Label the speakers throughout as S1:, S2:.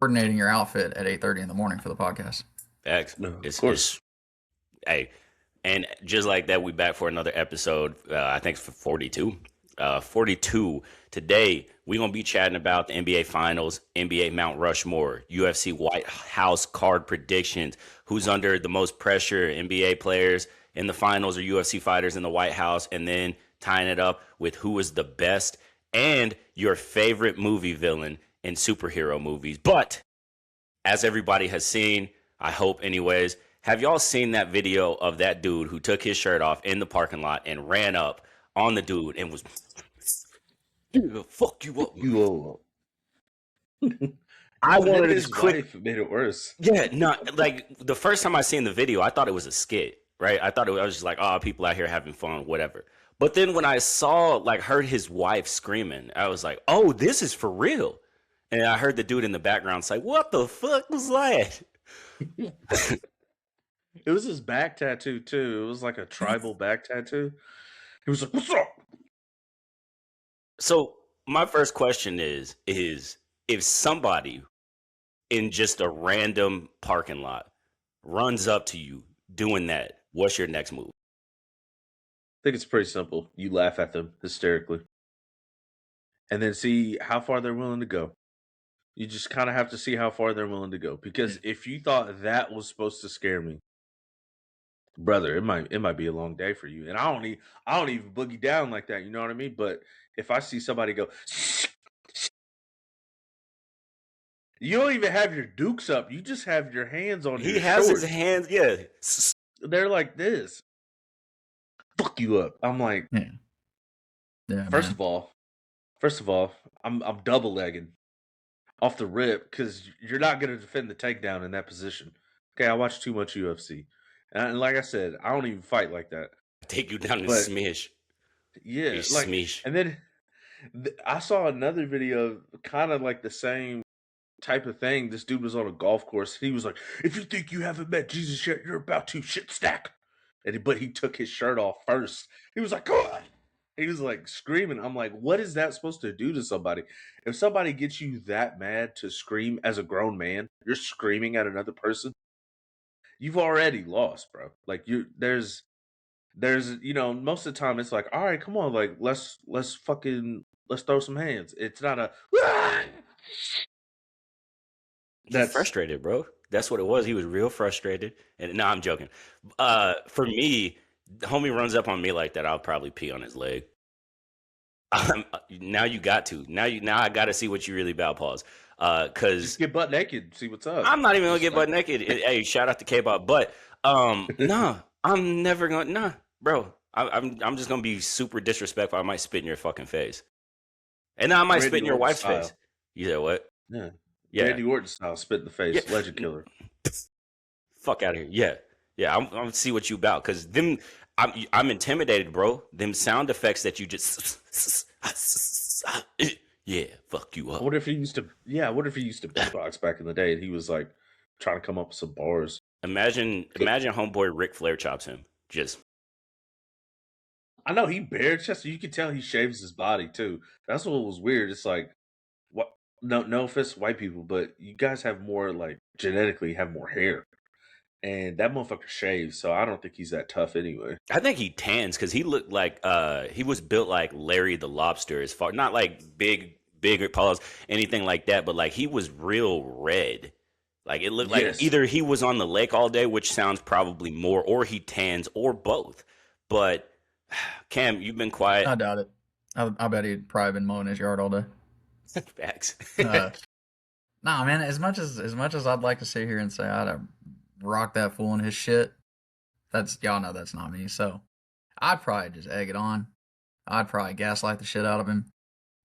S1: coordinating your outfit at 8:30 in the morning for the podcast.
S2: Facts.
S3: No, of
S2: It's
S3: course.
S2: hey, and just like that, we back for another episode. I think for 42. 42. Today, we're going to be chatting about the NBA Finals, NBA Mount Rushmore, UFC White House card predictions, who's under the most pressure, NBA players in the finals or UFC fighters in the White House, and then tying it up with who is the best and your favorite movie villain in superhero movies. But as everybody has seen, I hope anyways, have y'all seen that video of that dude who took his shirt off in the parking lot and ran up on the dude and was fuck you up?
S3: You all.
S2: I wanted to
S3: his
S2: just quit.
S3: wife made it worse.
S2: Yeah, no, like the first time I seen the video, I thought it was a skit, right? I was just like, oh, people out here having fun, whatever. But then when I saw, like, heard his wife screaming, I was like, oh, this is for real. And I heard the dude in the background say, what the fuck was that?
S3: It was his back tattoo too. It was like a tribal back tattoo. He was like, "What's up?"
S2: So my first question is if somebody in just a random parking lot runs up to you doing that, what's your next move?
S3: I think it's pretty simple. You laugh at them hysterically, and then see how far they're willing to go. You just kind of have to see how far they're willing to go. Because if you thought that was supposed to scare me, brother, it might be a long day for you. And I don't even boogie down like that. You know what I mean? But if I see somebody go, you don't even have your dukes up. You just have your hands on.
S2: He
S3: your
S2: has
S3: shorts.
S2: his hands, yeah.
S3: They're like this. Fuck you up. I'm like,
S1: Yeah.
S3: first of all, I'm double legging off the rip because you're not going to defend the takedown in that position. Okay, I watch too much UFC, and like I said, I don't even fight like that.
S2: Take you down and
S3: But-
S2: smish.
S3: Yeah,
S2: You
S3: like,
S2: smish.
S3: and then I saw another video, kind of like the same type of thing. This dude was on a golf course. He was like, "If you think you haven't met Jesus yet, you're about to shit stack." But he took his shirt off first. He was like, "God." He was like screaming. I'm like, what is that supposed to do to somebody? If somebody gets you that mad to scream as a grown man, you're screaming at another person, you've already lost, bro. Like there's most of the time it's like, all right, come on, like let's throw some hands. It's not a
S2: He's frustrated, bro. That's what it was. He was real frustrated. And no, I'm joking. For me, the homie runs up on me like that, I'll probably pee on his leg. Now you got to. Now I got to see what you really about, pause. Cause
S3: just get butt naked, see what's up.
S2: I'm not even gonna get butt naked. Hey, shout out to K-pop, but nah, I'm never gonna. Nah, bro, I'm just gonna be super disrespectful. I might spit in your fucking face, and I might
S3: Randy
S2: spit in your
S3: Orton
S2: wife's
S3: style.
S2: face. You said what?
S3: Yeah. Randy Orton style, spit in the face,
S2: Yeah.
S3: legend killer.
S2: Fuck out of here. Yeah. I'm gonna see what you about, cause them. I'm intimidated, bro. Them sound effects that you just. Yeah, fuck you up.
S3: What if he used to beatbox back in the day and he was like trying to come up with some bars?
S2: Imagine homeboy Ric Flair chops him. Just
S3: I know he bare chested. You can tell he shaves his body too. That's what was weird. It's like, what? No offense to white people, but you guys have more, like, genetically have more hair, and that motherfucker shaves. So I don't think he's that tough anyway.
S2: I think he tans because he looked like he was built like Larry the Lobster, as far not like bigger paws, anything like that, but like he was real red. Like it looked like
S3: Yes.
S2: either he was on the lake all day, which sounds probably more, or he tans, or both. But Cam, you've been quiet.
S1: I doubt it. I bet he'd probably been mowing his yard all day.
S2: Facts.
S1: Nah, man. As much as I'd like to sit here and say I'd have rocked that fool in his shit, y'all know that's not me. So I'd probably just egg it on. I'd probably gaslight the shit out of him.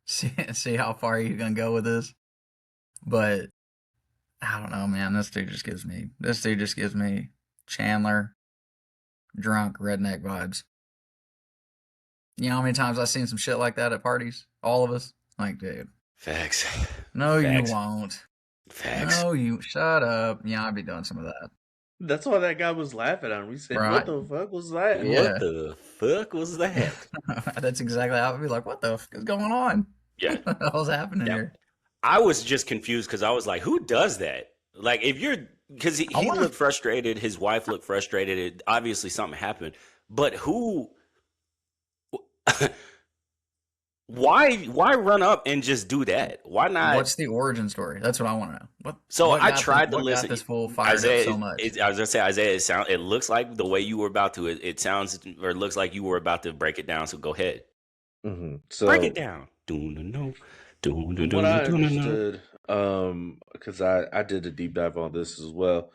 S1: See how far he's gonna go with this. But I don't know, man. This dude just gives me Chandler drunk redneck vibes. You know how many times I've seen some shit like that at parties? All of us. Like, dude.
S2: Facts.
S1: No,
S2: Facts.
S1: you won't.
S2: Facts.
S1: No, you shut up. Yeah, I'd be doing some of that.
S3: That's why that guy was laughing at him. He said,
S1: Right.
S3: "What the fuck was that?"
S1: Yeah.
S2: What the fuck was that?
S1: That's exactly how I'd be like, what the fuck is going on?
S2: Yeah.
S1: What the hell's happening
S2: Yeah.
S1: here?
S2: I was just confused because I was like, who does that? Like, if you're, because
S1: I
S2: he
S1: want to.
S2: looked frustrated, his wife looked frustrated. Obviously, something happened. But who, why run up and just do that? Why not?
S1: What's the origin story? That's what I want to know. What
S2: So
S1: what
S2: I
S1: got this
S2: tried to
S1: what got
S2: listen.
S1: this fool fired up
S2: Isaiah,
S1: so much?
S2: I was gonna say, Isaiah, it looks like the way you were about to. It sounds or it looks like you were about to break it down. So go ahead, break it
S3: So
S2: down. Do no, do
S3: from what
S2: no,
S3: I
S2: do no.
S3: understood, because I did a deep dive on this as well.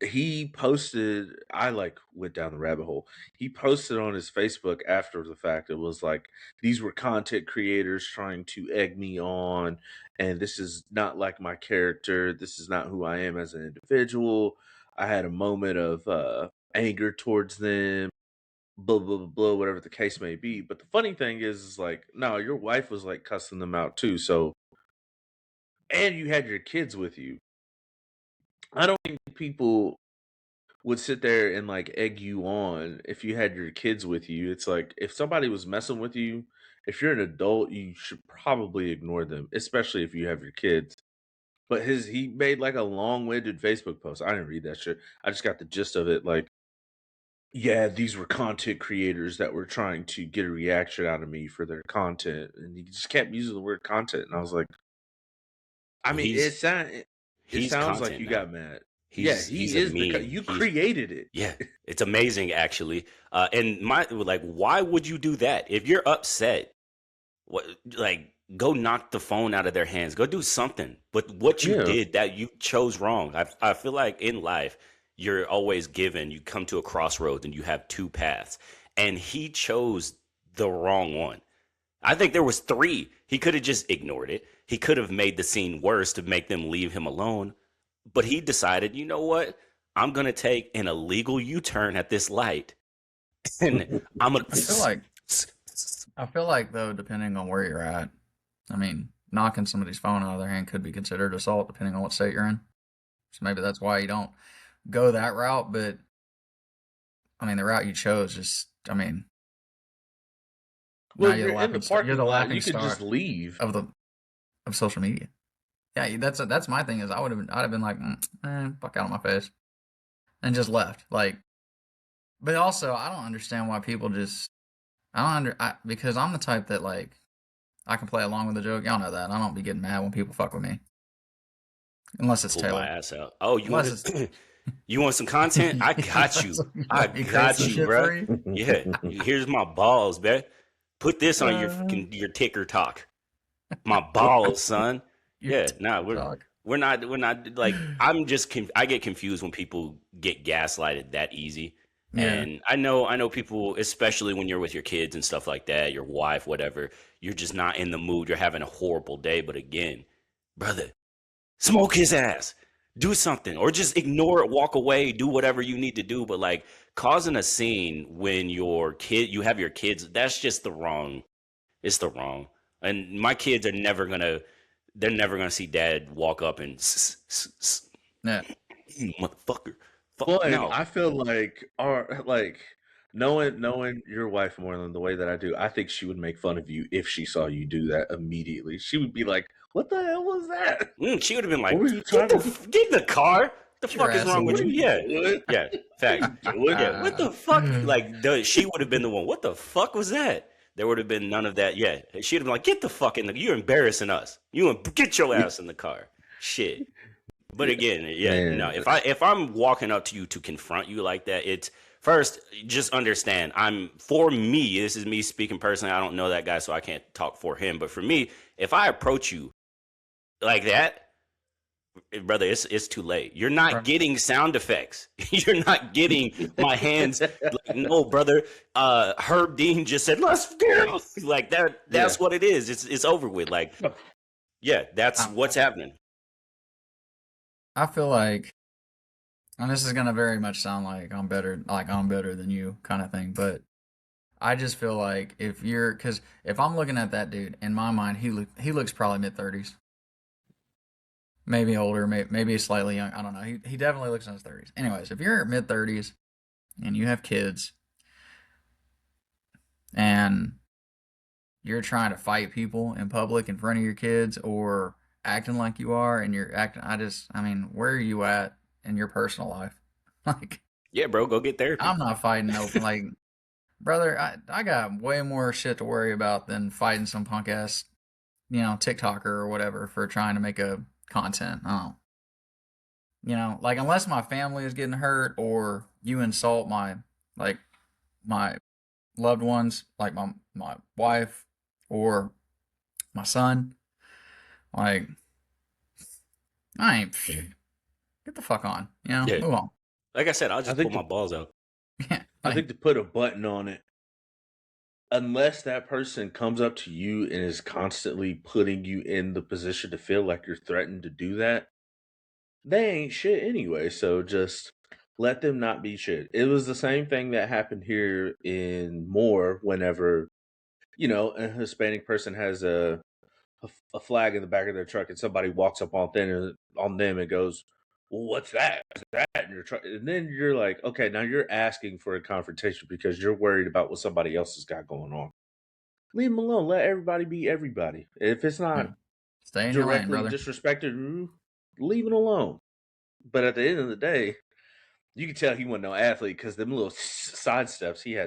S3: He posted, I like went down the rabbit hole. He posted on his Facebook after the fact. It was like, these were content creators trying to egg me on, and this is not like my character. This is not who I am as an individual. I had a moment of anger towards them, blah blah blah blah, whatever the case may be. But the funny thing is like, no, your wife was like cussing them out too. So, and you had your kids with you. I don't think people would sit there and like egg you on if you had your kids with you. It's like, if somebody was messing with you, if you're an adult, you should probably ignore them, especially if you have your kids. But he made like a long-winded Facebook post. I didn't read that shit. I just got the gist of it. Like, yeah, these were content creators that were trying to get a reaction out of me for their content, and he just kept using the word content, and I was like, I
S2: Well,
S3: mean, it
S2: he's
S3: sounds like
S2: content
S3: you
S2: now.
S3: got mad. Yeah,
S2: He's
S3: he
S2: a
S3: is
S2: meme.
S3: you
S2: He's
S3: created it.
S2: Yeah, it's amazing actually. And my like, why would you do that if you're upset? What like go knock the phone out of their hands. Go do something. But what you
S3: Yeah.
S2: did that you chose wrong. I feel like in life you're always given. You come to a crossroads and you have two paths, and he chose the wrong one. I think there was three. He could have just ignored it. He could have made the scene worse to make them leave him alone. But he decided, you know what? I'm gonna take an illegal U-turn at this light, and I'm gonna.
S1: I feel like I feel like though, depending on where you're at, I mean, knocking somebody's phone out of their hand could be considered assault, depending on what state you're in. So maybe that's why you don't go that route. But I mean, the route you chose, just I mean, now
S3: Well,
S1: you're
S3: you're
S1: the
S3: in the
S1: laughing star. You're
S3: parking
S1: the
S3: lot.
S1: laughing
S3: You could just
S1: stock
S3: leave.
S1: of the of social media. Yeah, that's my thing is I'd have been like, fuck out of my face, and just left. Like, but also I don't understand why people just because I'm the type that like I can play along with the joke. Y'all know that. I don't be getting mad when people fuck with me, unless it's
S2: Pull my
S1: Taylor.
S2: ass out. Oh, you
S1: Unless it's
S2: want you want some content? I got you. I
S1: he creates
S2: got
S1: some
S2: you,
S1: shit for
S2: bruh.
S1: you.
S2: Yeah, here's my balls, man. Put this on your
S1: Uh,
S2: fucking your ticker talk. My balls, son.
S1: your
S2: Yeah, nah,
S1: TikTok.
S2: we're not like I get confused when people get gaslighted that easy.
S1: Yeah,
S2: And I know people, especially when you're with your kids and stuff like that, your wife, whatever, you're just not in the mood. You're having a horrible day. But again, brother, smoke his ass. Do something. Or just ignore it, walk away, do whatever you need to do. But like causing a scene when you have your kids, that's just the wrong. It's the wrong. And my kids are never gonna they're never gonna see dad walk up and
S1: yeah.
S2: motherfucker.
S3: One,
S2: No.
S3: I feel like, knowing your wife more than the way that I do, I think she would make fun of you if she saw you do that immediately. She would be like, "What the hell was that?
S2: She would have been
S3: What
S2: like,
S3: were you trying to do?
S2: get in the car. The
S1: Get your
S2: fuck is
S1: ass
S2: wrong
S1: in
S2: with
S3: What are
S2: you?
S1: here.
S3: you
S2: Yeah.
S3: doing?
S2: Yeah.
S3: What
S2: Facts.
S3: are you doing?"
S2: Yeah. What the fuck? Like she would have been the one. What the fuck was that? There would have been none of that. Yeah. She'd have been like, get the fuck in the you're embarrassing us. Get your ass in the car. Shit. But again, yeah, no.
S3: Man,
S2: If I'm walking up to you to confront you like that, it's first just understand. For me. This is me speaking personally. I don't know that guy, so I can't talk for him. But for me, if I approach you like that, brother, it's too late. You're not
S1: Right.
S2: getting sound effects. You're not getting my hands. Like, no, brother. Herb Dean just said, "Let's go." Like that.
S3: yeah.
S2: That's what it is. It's over with. Like, yeah, that's
S1: I,
S2: what's happening.
S1: I feel like, and this is gonna very much sound like I'm better than you, kind of thing. But I just feel like because if I'm looking at that dude in my mind, he looks probably mid 30s, maybe older, maybe slightly young. I don't know. He definitely looks in his 30s. Anyways, if you're mid 30s and you have kids and you're trying to fight people in public in front of your kids, or acting like you are, and you're acting. I mean, where are you at in your personal life? Like,
S2: Yeah, bro, go get therapy.
S1: I'm not fighting open. Like, brother, I got way more shit to worry about than fighting some punk ass, TikToker or whatever for trying to make a content. Oh, like unless my family is getting hurt or you insult like my loved ones, like my wife or my son, like I ain't get the fuck on,
S2: Yeah.
S1: move on.
S2: Like I said, I'll
S3: I
S2: just pull
S3: think
S2: my
S3: to
S2: balls out.
S1: Yeah,
S3: I
S1: like
S3: think to put a button on it, unless that person comes up to you and is constantly putting you in the position to feel like you're threatened to do that, they ain't shit anyway. So just let them not be shit. It was the same thing that happened here in Moore whenever, a Hispanic person has a flag in the back of their truck and somebody walks up on them and goes, "Well, what's that? What's that in your truck?" And then you're like, okay, now you're asking for a confrontation because you're worried about what somebody else has got going on. Leave them alone. Let everybody be everybody. If it's
S1: yeah.
S3: not
S1: Stay in your lane,
S3: directly
S1: brother.
S3: disrespected, leave it alone. But at the end of the day, you can tell he wasn't no athlete because them little side steps he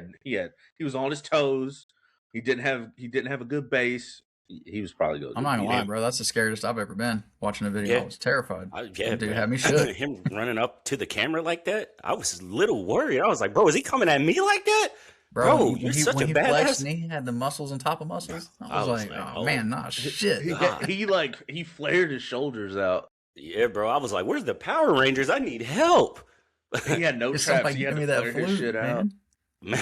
S3: was on his toes. He didn't have a good base. He was probably going
S1: I'm
S3: to
S1: not
S3: get
S1: gonna
S3: beat
S1: lie,
S3: up.
S1: bro. That's the scariest I've ever been watching a video. I
S2: Yeah.
S1: was terrified.
S2: Yeah,
S1: That dude
S2: man.
S1: had me shook.
S2: Him running up to the camera like that, I was a little worried. I was like, bro, is he coming at me like that?
S1: Bro,
S2: Bro, you're such
S1: when
S2: a
S1: he flexed
S2: badass.
S1: and he had the muscles on top of
S2: Bro,
S1: muscles, I
S2: I
S1: was
S2: was
S1: like,
S2: like,
S1: oh
S2: oh
S1: man, nah,
S2: my
S1: shit.
S2: God.
S3: He flared his shoulders out.
S2: Yeah, bro. I was like, where's the Power Rangers? I need help.
S3: He had no
S1: It's
S3: traps.
S1: somebody
S3: He
S1: give
S3: had to
S1: me that
S3: flare his shit
S1: flute,
S3: out.
S1: man.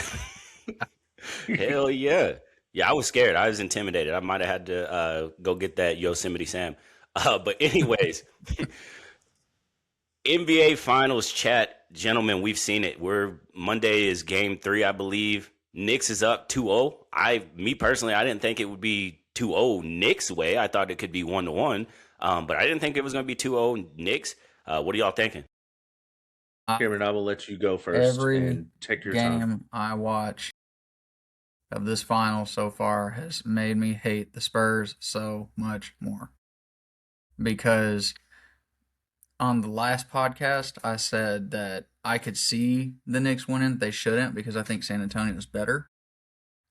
S2: Man, hell yeah. Yeah, I was scared. I was intimidated. I might have had to go get that Yosemite Sam. But anyways, NBA Finals chat, gentlemen, we've seen it. Monday is game 3, I believe. Knicks is up 2-0. Me personally, I didn't think it would be 2-0 Knicks way. I thought it could be 1-1. But I didn't think it was going to be 2-0 Knicks. What are y'all thinking?
S3: Cameron, I will let you go first
S1: Every
S3: and take your time.
S1: game I watch of this final so far has made me hate the Spurs so much more. Because on the last podcast, I said that I could see the Knicks winning. They shouldn't because I think San Antonio is better.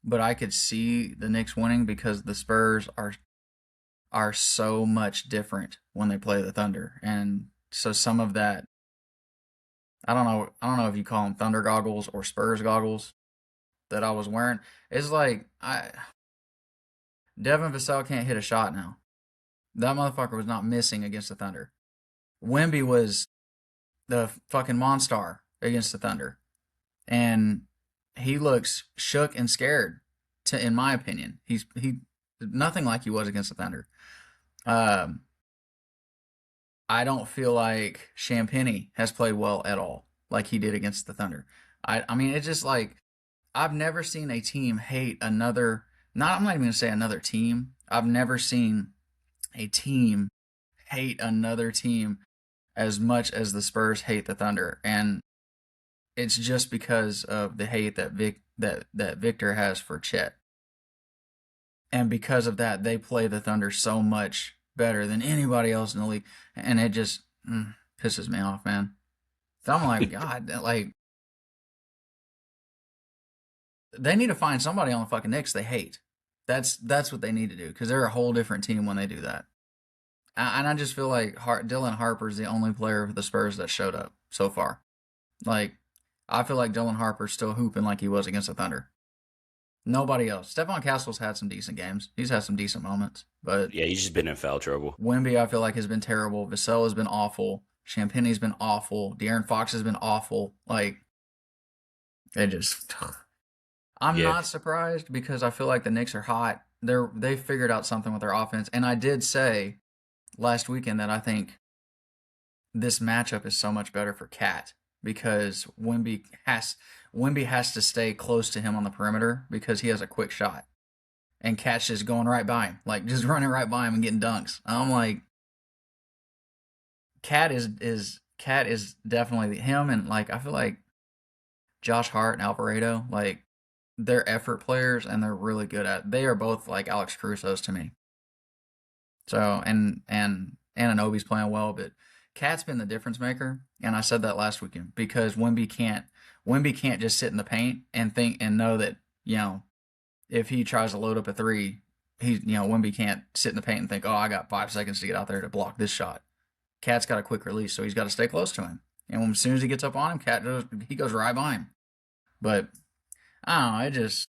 S1: But I could see the Knicks winning because the Spurs are so much different when they play the Thunder. And so some of that, I don't know if you call them Thunder goggles or Spurs goggles that I was wearing. It's like Devin Vassell can't hit a shot now. That motherfucker was not missing against the Thunder. Wemby was the fucking monster against the Thunder. And he looks shook and scared in my opinion. He nothing like he was against the Thunder. I don't feel like Champagnie has played well at all, like he did against the Thunder. I mean, it's just like I've never seen a team hate another. I'm not even gonna say another team. I've never seen a team hate another team as much as the Spurs hate the Thunder, and it's just because of the hate that Victor has for Chet, and because of that, they play the Thunder so much better than anybody else in the league, and it just pisses me off, man. So I'm like, God, like they need to find somebody on the fucking Knicks they hate. That's what they need to do because they're a whole different team when they do that. And I just feel like Dylan Harper's the only player for the Spurs that showed up so far. Like, I feel like Dylan Harper's still hooping like he was against the Thunder. Nobody else. Stephon Castle's had some decent games. He's had some decent moments. But
S2: Yeah, he's just been in foul trouble.
S1: Wemby, I feel like, has been terrible. Vassell has been awful. Champagnie's been awful. De'Aaron Fox has been awful. Like, they just... I'm not surprised because I feel like the Knicks are hot. They figured out something with their offense. And I did say last weekend that I think this matchup is so much better for Cat because Wemby has to stay close to him on the perimeter because he has a quick shot. And Cat's just going right by him, like just running right by him and getting dunks. I'm like, Cat is definitely him, and like I feel like Josh Hart and Alvarado, like they're effort players and they're really good at. They are both like Alex Caruso's to me. So and Ananobi's playing well, but Cat's been the difference maker, and I said that last weekend because Wemby can't just sit in the paint and think and know that if he tries to load up a three, Wemby can't sit in the paint and think, oh, I got 5 seconds to get out there to block this shot. Cat's got a quick release, so he's got to stay close to him. And as soon as he gets up on him, he goes right by him. But I don't know, it just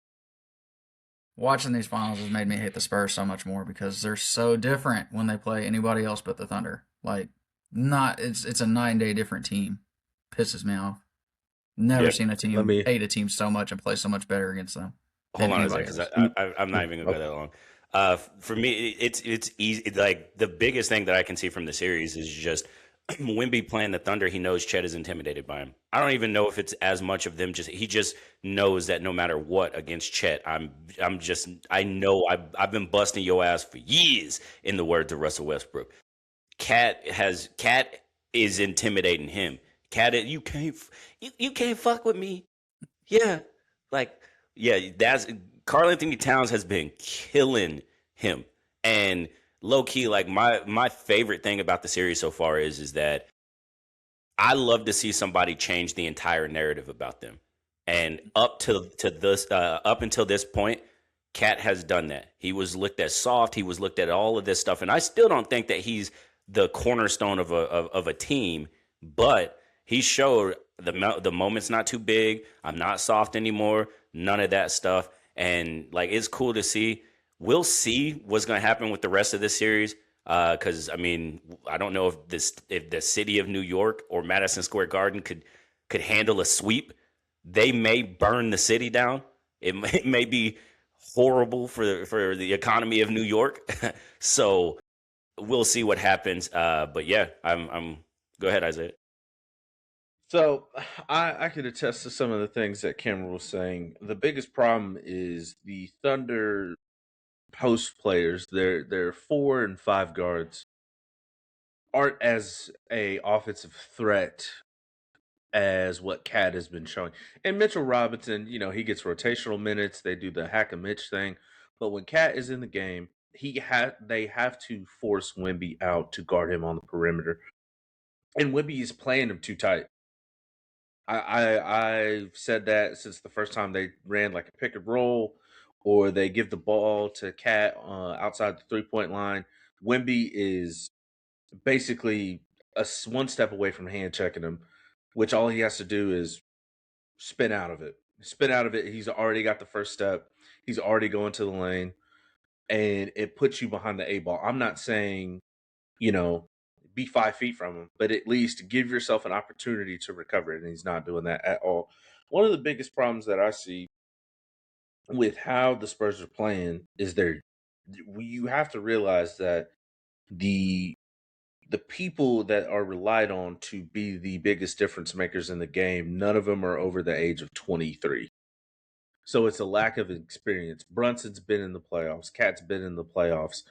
S1: watching these finals has made me hate the Spurs so much more because they're so different when they play anybody else but the Thunder. Like, not it's a night and day different team. Pisses me off. Never
S2: Yeah.
S1: seen a
S3: Let
S1: team
S3: me
S1: hate a team so much and play so much better against them
S2: Hold
S1: than
S2: on a second,
S1: anybody
S2: because
S1: else.
S2: I'm not even gonna go that long. For me, it's easy. Like the biggest thing that I can see from the series is just Wimby playing the Thunder. He knows Chet is intimidated by him. I don't even know if it's as much of them. He just knows that no matter what against Chet, I know I've been busting your ass for years. In the words of Russell Westbrook, Cat is intimidating him. Cat, you can't fuck with me. Yeah, like that's Karl Anthony Towns has been killing him, and low key, like my favorite thing about the series so far is that I love to see somebody change the entire narrative about them, and up until this point, Cat has done that. He was looked at soft. He was looked at all of this stuff, and I still don't think that he's the cornerstone of a team, but he showed the moment's not too big. I'm not soft anymore. None of that stuff. And like it's cool to see. We'll see what's going to happen with the rest of this series. Because I mean, I don't know if the city of New York or Madison Square Garden could handle a sweep. They may burn the city down. It may be horrible for the economy of New York. So we'll see what happens. But yeah, I'm. Go ahead, Isaiah.
S3: So I could attest to some of the things that Cameron was saying. The biggest problem is the Thunder post players. Their 4 and 5 guards aren't as a offensive threat as what Cat has been showing. And Mitchell Robinson, he gets rotational minutes. They do the hack a Mitch thing, but when Cat is in the game, they have to force Wemby out to guard him on the perimeter, and Wemby is playing him too tight. I've said that since the first time they ran like a pick and roll, or they give the ball to Cat outside the 3 point line. Wemby is basically one step away from hand checking him, which all he has to do is spin out of it. Spin out of it. He's already got the first step. He's already going to the lane, and it puts you behind the 8 ball. I'm not saying you know, be 5 feet from him, but at least give yourself an opportunity to recover it. And he's not doing that at all. One of the biggest problems that I see with how the Spurs are playing is you have to realize that the the people that are relied on to be the biggest difference makers in the game, none of them are over the age of 23. So it's a lack of experience. Brunson's been in the playoffs. Cat's been in the playoffs.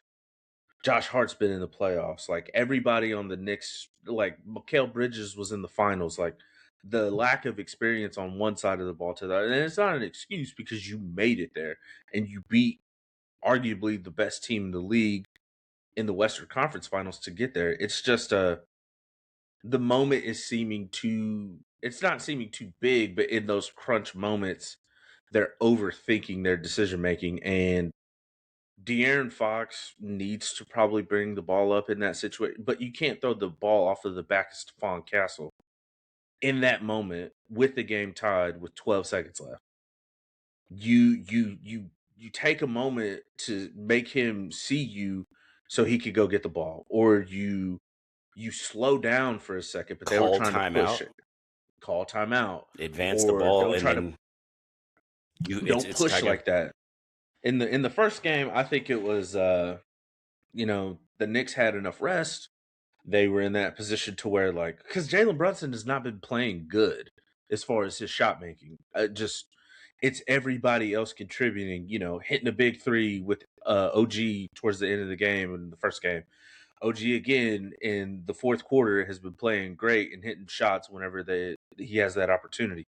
S3: Josh Hart's been in the playoffs. Like everybody on the Knicks, like Mikal Bridges was in the finals. Like the lack of experience on one side of the ball to the other, and it's not an excuse because you made it there and you beat arguably the best team in the league in the Western Conference Finals to get there. It's just the moment is seeming too. It's not seeming too big, but in those crunch moments, they're overthinking their decision making, and De'Aaron Fox needs to probably bring the ball up in that situation, but you can't throw the ball off of the back of Stephon Castle in that moment with the game tied with 12 seconds left. You take a moment to make him see you so he could go get the ball, or you slow down for a second, but they were
S2: Call
S3: trying to push
S2: timeout,
S3: it, call timeout,
S2: advance the
S3: or
S2: ball,
S3: don't
S2: and
S3: try to
S2: then
S3: don't
S2: it's a tie
S3: push
S2: game.
S3: like that. In the first game, I think it was the Knicks had enough rest. They were in that position to where, like, because Jalen Brunson has not been playing good as far as his shot making. Just it's everybody else contributing. Hitting a big three with OG towards the end of the game in the first game. OG again in the fourth quarter has been playing great and hitting shots whenever he has that opportunity.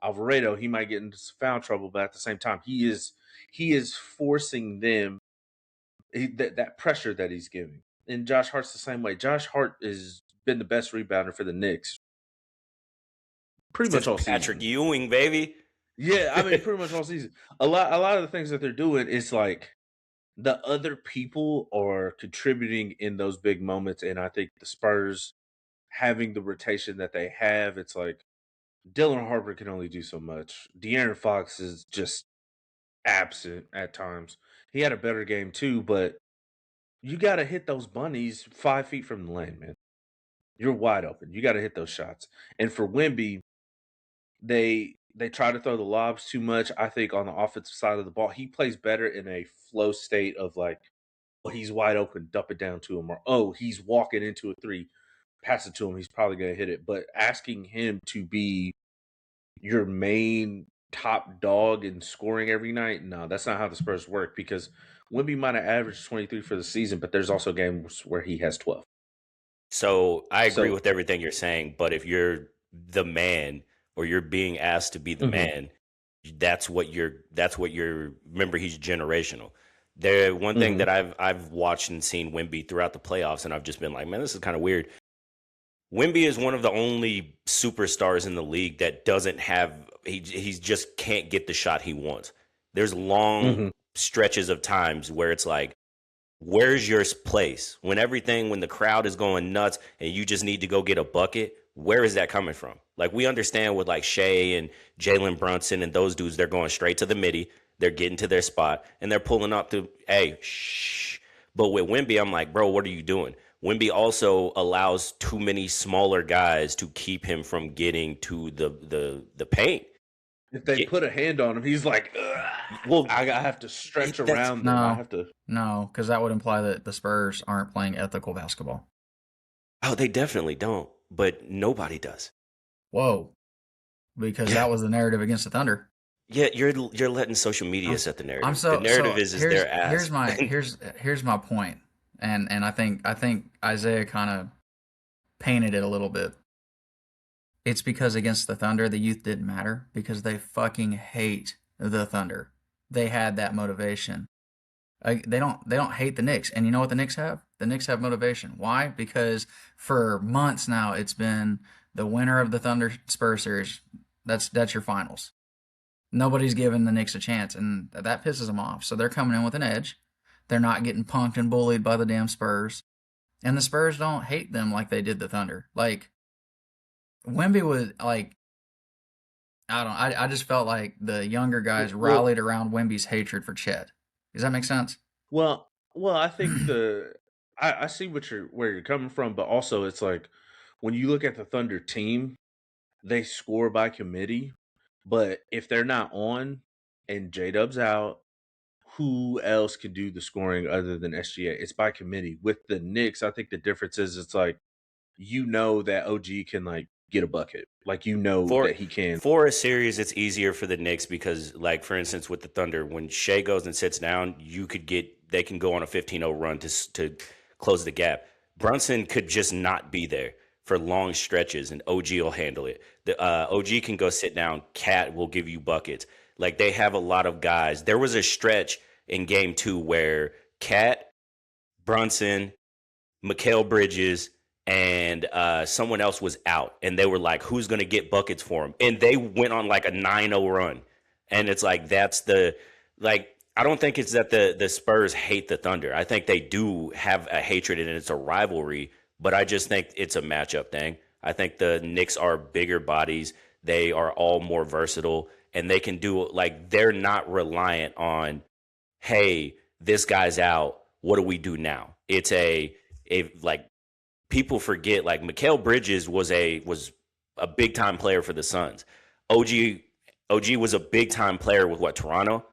S3: Alvarado, he might get into foul trouble, but at the same time, he is forcing them that pressure that he's giving. And Josh Hart's the same way. Josh Hart has been the best rebounder for the Knicks pretty much
S2: Since
S3: all
S2: Patrick
S3: season.
S2: Ewing, baby.
S3: Yeah, I mean pretty much all season. A lot of the things that they're doing is like the other people are contributing in those big moments, and I think the Spurs having the rotation that they have, it's like Dylan Harper can only do so much. De'Aaron Fox is just absent at times. He had a better game too, but you got to hit those bunnies 5 feet from the lane, man. You're wide open. You got to hit those shots. And for Wemby, they try to throw the lobs too much. I think on the offensive side of the ball, he plays better in a flow state of like, oh, he's wide open, dump it down to him, or oh, he's walking into a three, pass it to him, he's probably going to hit it. But asking him to be your main top dog in scoring every night, no, that's not how the Spurs work because Wemby might have averaged 23 for the season, but there's also games where he has 12.
S2: So I agree
S3: So,
S2: with everything you're saying, but if you're the man or you're being asked to be the
S3: mhm,
S2: man, that's what you're remember he's generational. There one thing
S3: mhm,
S2: that I've watched and seen Wemby throughout the playoffs, and I've just been like, man, this is kind of weird. Wemby is one of the only superstars in the league that doesn't have he's just can't get the shot he wants. There's long
S3: mhm.
S2: stretches of times where it's like, where's your place when the crowd is going nuts and you just need to go get a bucket? Where is that coming from? Like, we understand with like Shea and Jalen Brunson and those dudes, they're going straight to the midi, they're getting to their spot and they're pulling up to, hey, shh. But with Wemby, I'm like, bro, what are you doing? Wemby also allows too many smaller guys to keep him from getting to the paint.
S3: If they
S2: Get,
S3: put a hand on him, he's like, "Ugh,
S2: well,
S3: I have to stretch
S2: that's
S3: around them. I
S1: No,
S3: have to.
S1: no, because that would imply that the Spurs aren't playing ethical basketball.
S2: oh, they definitely don't, but nobody does.
S1: Whoa, because
S2: Yeah.
S1: that was the narrative against the Thunder.
S2: Yeah, you're letting social media
S1: I'm,
S2: set the
S1: I'm
S2: narrative. The
S1: so
S2: narrative is
S1: here's
S2: their ass.
S1: here's my point, and I think Isaiah kind of painted it a little bit. It's because against the Thunder, the youth didn't matter because they fucking hate the Thunder. They had that motivation. They don't hate the Knicks, and you know what the Knicks have? The Knicks have motivation. Why? Because for months now, it's been the winner of the Thunder Spurs series. That's your finals. Nobody's giving the Knicks a chance, and that pisses them off. So they're coming in with an edge. They're not getting punked and bullied by the damn Spurs, and the Spurs don't hate them like they did the Thunder. Like Wemby was like, I don't. I just felt like the younger guys
S3: Well,
S1: rallied around Wemby's hatred for Chet. Does that make sense?
S3: well, I think I see where you're coming from, but also it's like when you look at the Thunder team, they score by committee, but if they're not on and J Dub's out, who else can do the scoring other than SGA? It's by committee. With the Knicks, I think the difference is it's like you know that OG can like get a bucket. Like you know
S2: for
S3: that he can.
S2: for a series, it's easier for the Knicks because, like, for instance, with the Thunder, when Shea goes and sits down, they can go on a 15-0 run to close the gap. Brunson could just not be there for long stretches, and OG will handle it. The OG can go sit down. Cat will give you buckets. Like, they have a lot of guys. There was a stretch in Game 2 where Cat, Brunson, Mikal Bridges, and someone else was out, and they were like, "Who's going to get buckets for him?" And they went on like a 9-0 run, and it's like that's the like. I don't think it's that the Spurs hate the Thunder. I think they do have a hatred and it's a rivalry, but I just think it's a matchup thing. I think the Knicks are bigger bodies. They are all more versatile, and they can do like they're not reliant on, hey, this guy's out. What do we do now? It's a like people forget like Mikal Bridges was a big time player for the Suns. OG was a big time player with what, Toronto?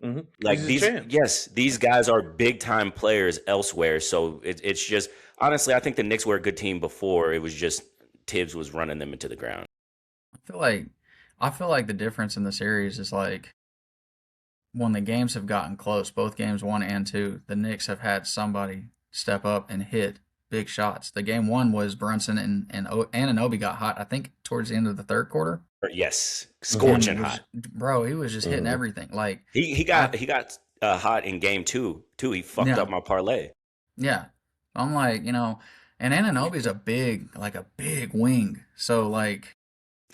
S3: He's
S2: Like
S3: a champ.
S2: these guys are big time players elsewhere. So it's just honestly, I think the Knicks were a good team before. It was just Tibbs was running them into the ground.
S1: I feel like I feel like the difference in the series is like when the games have gotten close, both games one and two, the Knicks have had somebody step up and hit big shots. The game one was Brunson and Anunoby got hot. I think towards the end of the third quarter,
S2: Yes,
S3: Mhm.
S2: scorching
S1: and was
S2: hot.
S1: bro, he was just hitting
S3: Mhm.
S1: everything. Like
S2: He
S1: I
S2: got hot in game two too. He fucked
S1: Yeah,
S2: up my parlay.
S1: yeah. I'm like, and Ananobi's a big wing. So like,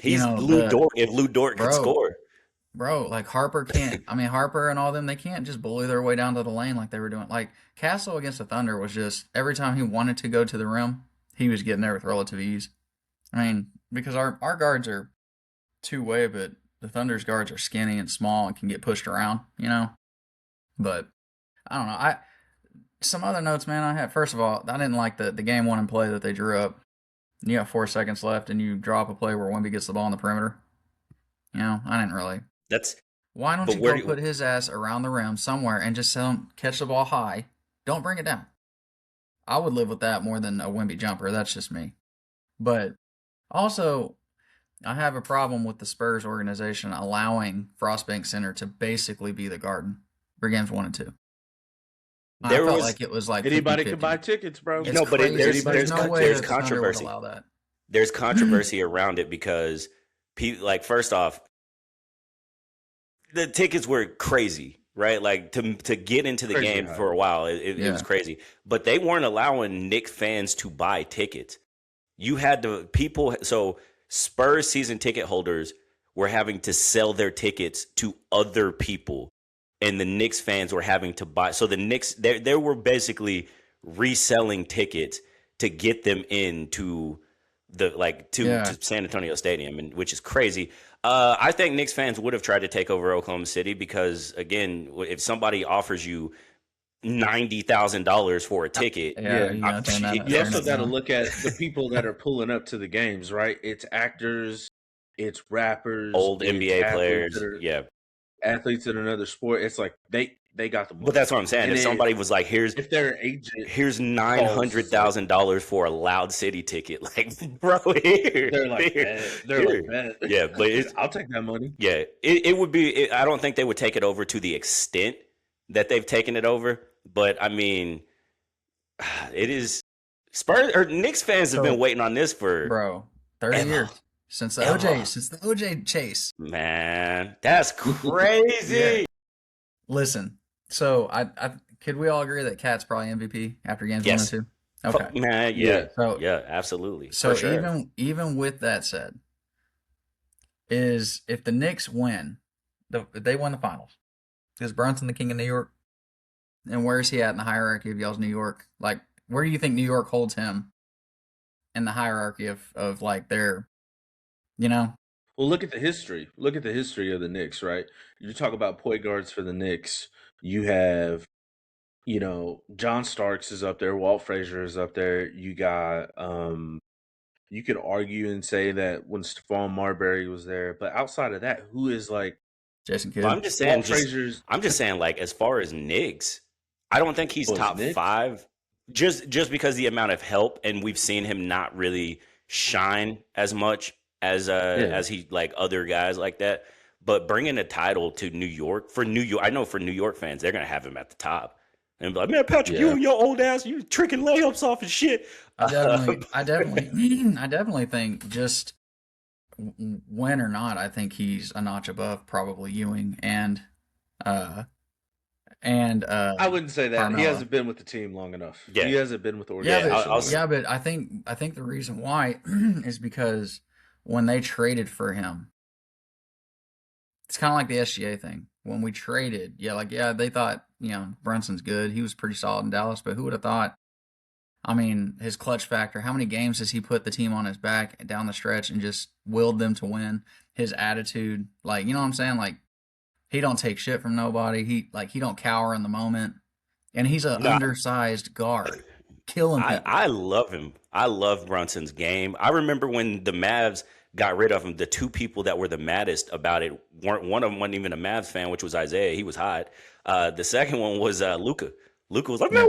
S2: He's Lou
S1: the
S2: Dort. If Lou Dort could
S1: bro,
S2: score,
S1: like Harper can't. I mean, Harper and all them, they can't just bully their way down to the lane like they were doing. Like Castle against the Thunder was just every time he wanted to go to the rim, he was getting there with relative ease. I mean, because our guards are two-way, but the Thunder's guards are skinny and small and can get pushed around, But I don't know. Some other notes, man. I had first of all, I didn't like the game one and play that they drew up. You got 4 seconds left, and you drop a play where Wemby gets the ball in the perimeter. I didn't really.
S2: that's.
S1: Why don't
S2: But
S1: you
S2: where
S1: go
S2: do
S1: put his ass around the rim somewhere and just tell him catch the ball high? Don't bring it down. I would live with that more than a Wemby jumper. That's just me. But also, I have a problem with the Spurs organization allowing Frostbank Center to basically be the Garden for games 1 and 2. I
S2: there
S1: felt
S2: was
S1: like it was like
S3: Anybody
S1: 50-50.
S3: can buy tickets, bro.
S1: It's
S2: no, but
S1: crazy.
S2: there's
S1: no way
S2: there's
S1: that the Thunder would
S2: controversy.
S1: allow that.
S2: There's controversy around it because like first off, the tickets were crazy, right? Like to get into the
S3: Crazy
S2: game
S3: high.
S2: for a while, it was crazy. But they weren't allowing Knicks fans to buy tickets. You had to people. So Spurs season ticket holders were having to sell their tickets to other people, and the Knicks fans were having to buy. So the Knicks, they were basically reselling tickets to get them into to San Antonio Stadium, and which is crazy. I think Knicks fans would have tried to take over Oklahoma City because, again, if somebody offers you $90,000 for a ticket,
S1: Yeah, you gotta turn that.
S3: You
S1: turn
S3: also
S1: it
S3: got to
S1: down.
S3: look at the people that are pulling up to the games, right? It's actors, it's rappers,
S2: old
S3: it's
S2: NBA
S3: athletes
S2: players,
S3: that are
S2: yeah.
S3: athletes in another sport. It's like they got the money.
S2: But that's what I'm saying.
S3: And
S2: If
S3: then
S2: somebody was like,
S3: if their agent
S2: here's
S3: calls, it's like,
S2: $900,000 for a Loud City ticket, like, bro, here,
S3: they're like,
S2: here,
S3: "Bet." They're
S2: here.
S3: like, "Bet."
S2: Yeah, but it's
S3: I'll take that money.
S2: yeah, it would be. I don't think they would take it over to the extent that they've taken it over. But I mean, it is Spurs or Knicks fans have
S1: So,
S2: been waiting on this for
S1: Bro, 30
S2: ever.
S1: years since the
S2: Ever.
S1: OJ chase.
S2: Man, that's crazy.
S1: Yeah. Listen, so I could we all agree that Cat's probably MVP after games
S2: Yes.
S1: 1 and 2? Okay.
S2: Fuck, man, yeah,
S1: So
S2: yeah, absolutely.
S1: so
S2: for sure.
S1: even with that said, is if the Knicks win, they won the finals. Is Brunson the king of New York? And where's he at in the hierarchy of y'all's New York? Like, where do you think New York holds him in the hierarchy of like their,
S3: Well, look at the history. Look at the history of the Knicks, right? You talk about point guards for the Knicks. You have, John Starks is up there. Walt Frazier is up there. You got, you could argue and say that when Stephon Marbury was there, but outside of that, who is like
S1: Jason Kidd?
S2: But I'm just saying,
S3: Walt Frazier's?
S2: I'm just saying, like, as far as Knicks, I don't think he's
S3: Was
S2: top
S3: Knicks?
S2: 5. Just because the amount of help, and we've seen him not really shine as much as he like other guys like that. But bringing a title to New York for New York, I know for New York fans, they're gonna have him at the top and be like, man, Patrick, you
S3: Yeah.
S2: and your old ass, you tricking layups off and shit.
S1: I definitely think just win or not, I think he's a notch above probably Ewing and
S3: I wouldn't say that.
S1: Carmelo.
S3: He hasn't been with the team long enough.
S2: Yeah.
S3: He hasn't been with the
S1: Yeah,
S3: organization.
S1: but,
S2: I'll-
S3: long
S1: yeah, but I think the reason why is because when they traded for him, it's kind of like the SGA thing. When we traded, they thought Brunson's good. He was pretty solid in Dallas, but who would have thought? I mean, his clutch factor. How many games has he put the team on his back down the stretch and just willed them to win? His attitude, like, you know what I'm saying? Like, he don't take shit from nobody. He don't cower in the moment, and he's an
S2: No.
S1: undersized guard, killing people.
S2: I love him. I love Brunson's game. I remember when the Mavs got rid of him, the two people that were the maddest about it weren't, one of them wasn't even a Mavs fan, which was Isaiah. He was hot. The second one was Luka. Luka was like, man,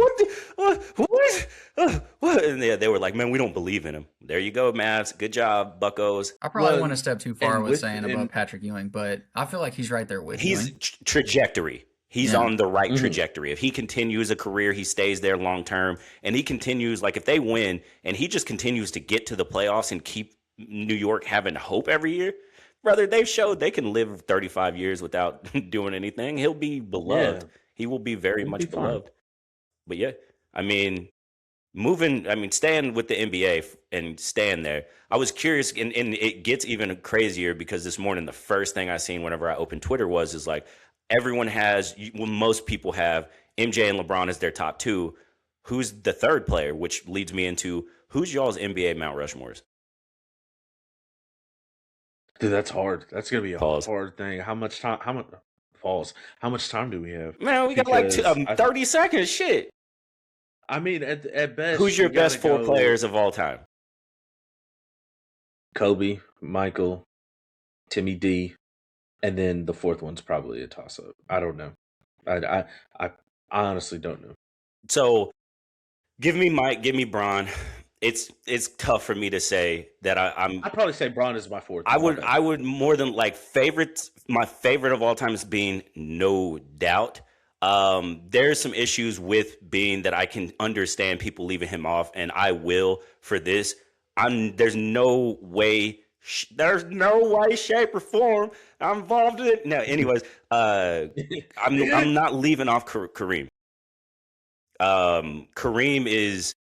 S2: what? And they were like, man, we don't believe in him. There you go, Mavs. Good job, Buccos.
S1: I probably
S3: Well,
S1: went a step too far
S3: and
S1: with
S3: with-
S1: saying
S3: and-
S1: above Patrick Ewing, but I feel like he's right there with
S2: He's
S1: Ewing.
S2: trajectory. He's
S1: Yeah.
S2: on the right
S3: Mhm.
S2: trajectory. If he continues a career, he stays there long term, and he continues, like if they win and he just continues to get to the playoffs and keep New York having hope every year, brother, they've showed they can live 35 years without doing anything. He'll be beloved. He will be very
S3: He'll be
S2: much
S3: fine.
S2: beloved. But yeah, I mean, staying with the NBA and staying there. I was curious, and it gets even crazier because this morning the first thing I seen whenever I opened Twitter is like everyone has, well, most people have MJ and LeBron as their top two. Who's the third player? Which leads me into who's y'all's NBA Mount Rushmores?
S3: Dude, that's hard. That's gonna be a
S2: Pause.
S3: hard thing. How much time? How much falls? How much time do we have?
S2: Man, we got like
S3: Because
S2: 30 seconds. Shit.
S3: I mean, at
S2: Who's
S3: best,
S2: your
S3: you gotta
S2: best four
S3: go
S2: players of all time?
S3: Kobe, Michael, Timmy D, and then the fourth one's probably a toss up. I don't know. I honestly don't know.
S2: So give me Mike, give me Bron. It's tough for me to say that I'm.
S3: I'd probably say Braun is my fourth.
S2: I would more than like favorites. My favorite of all time is being no doubt. There's some issues with being that I can understand people leaving him off, and I will for this. There's no way, shape, or form I'm involved in it. No, anyways, I'm not leaving off Kareem. Kareem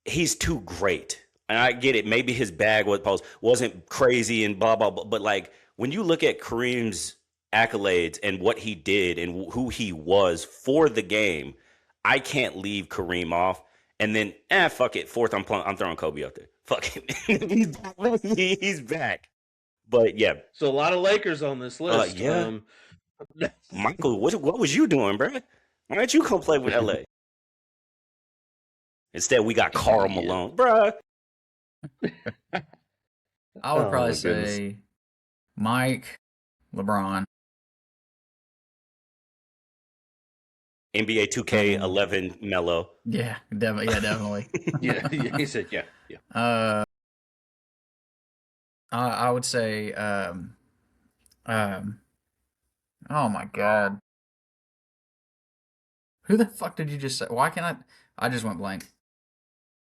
S2: he's too great. And I get it. Maybe his bag wasn't crazy and blah, blah, blah. But like when you look at Kareem's accolades and what he did and who he was for the game, I can't leave Kareem off. And then, fuck it. Fourth, I'm throwing Kobe up there. Fuck it. He's back. But yeah.
S3: So a lot of Lakers on this list.
S2: Yeah. Michael, what was you doing, bro? Why don't you come play with LA? Instead, we got Karl Malone, bruh.
S1: I would probably say Mike, LeBron.
S2: NBA 2K11 Melo.
S1: Yeah, definitely.
S3: yeah, he said yeah.
S1: I would say oh my god. Who the fuck did you just say? Why can't I just went blank.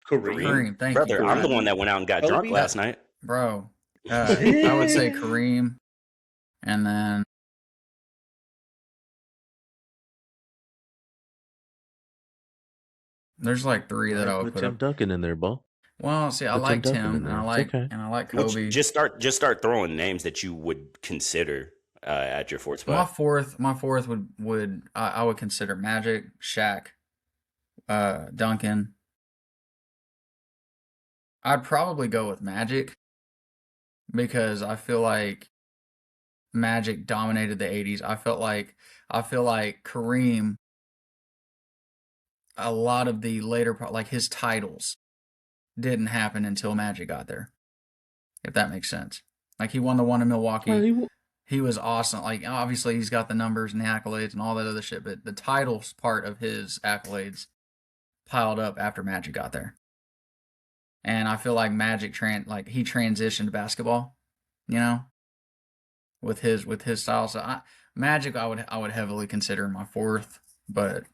S3: Kareem.
S1: Thank
S2: Brother,
S1: you.
S2: I'm the one that went out and got drunk last night.
S1: Bro. I would say Kareem. And then there's like three that I would put
S3: Tim
S1: up.
S3: Duncan in there, Bo.
S1: Well, see, I like Tim, and I like Kobe.
S2: Just start throwing names that you would consider at your fourth spot.
S1: My fourth would I would consider Magic, Shaq, Duncan. I'd probably go with Magic because I feel like Magic dominated the 80s. I feel like Kareem, a lot of the later, like his titles didn't happen until Magic got there. If that makes sense. Like he won the one in Milwaukee. He was awesome. Like obviously he's got the numbers and the accolades and all that other shit, but the titles part of his accolades piled up after Magic got there. And I feel like Magic he transitioned basketball, you know, with his style. So Magic I would heavily consider my fourth, but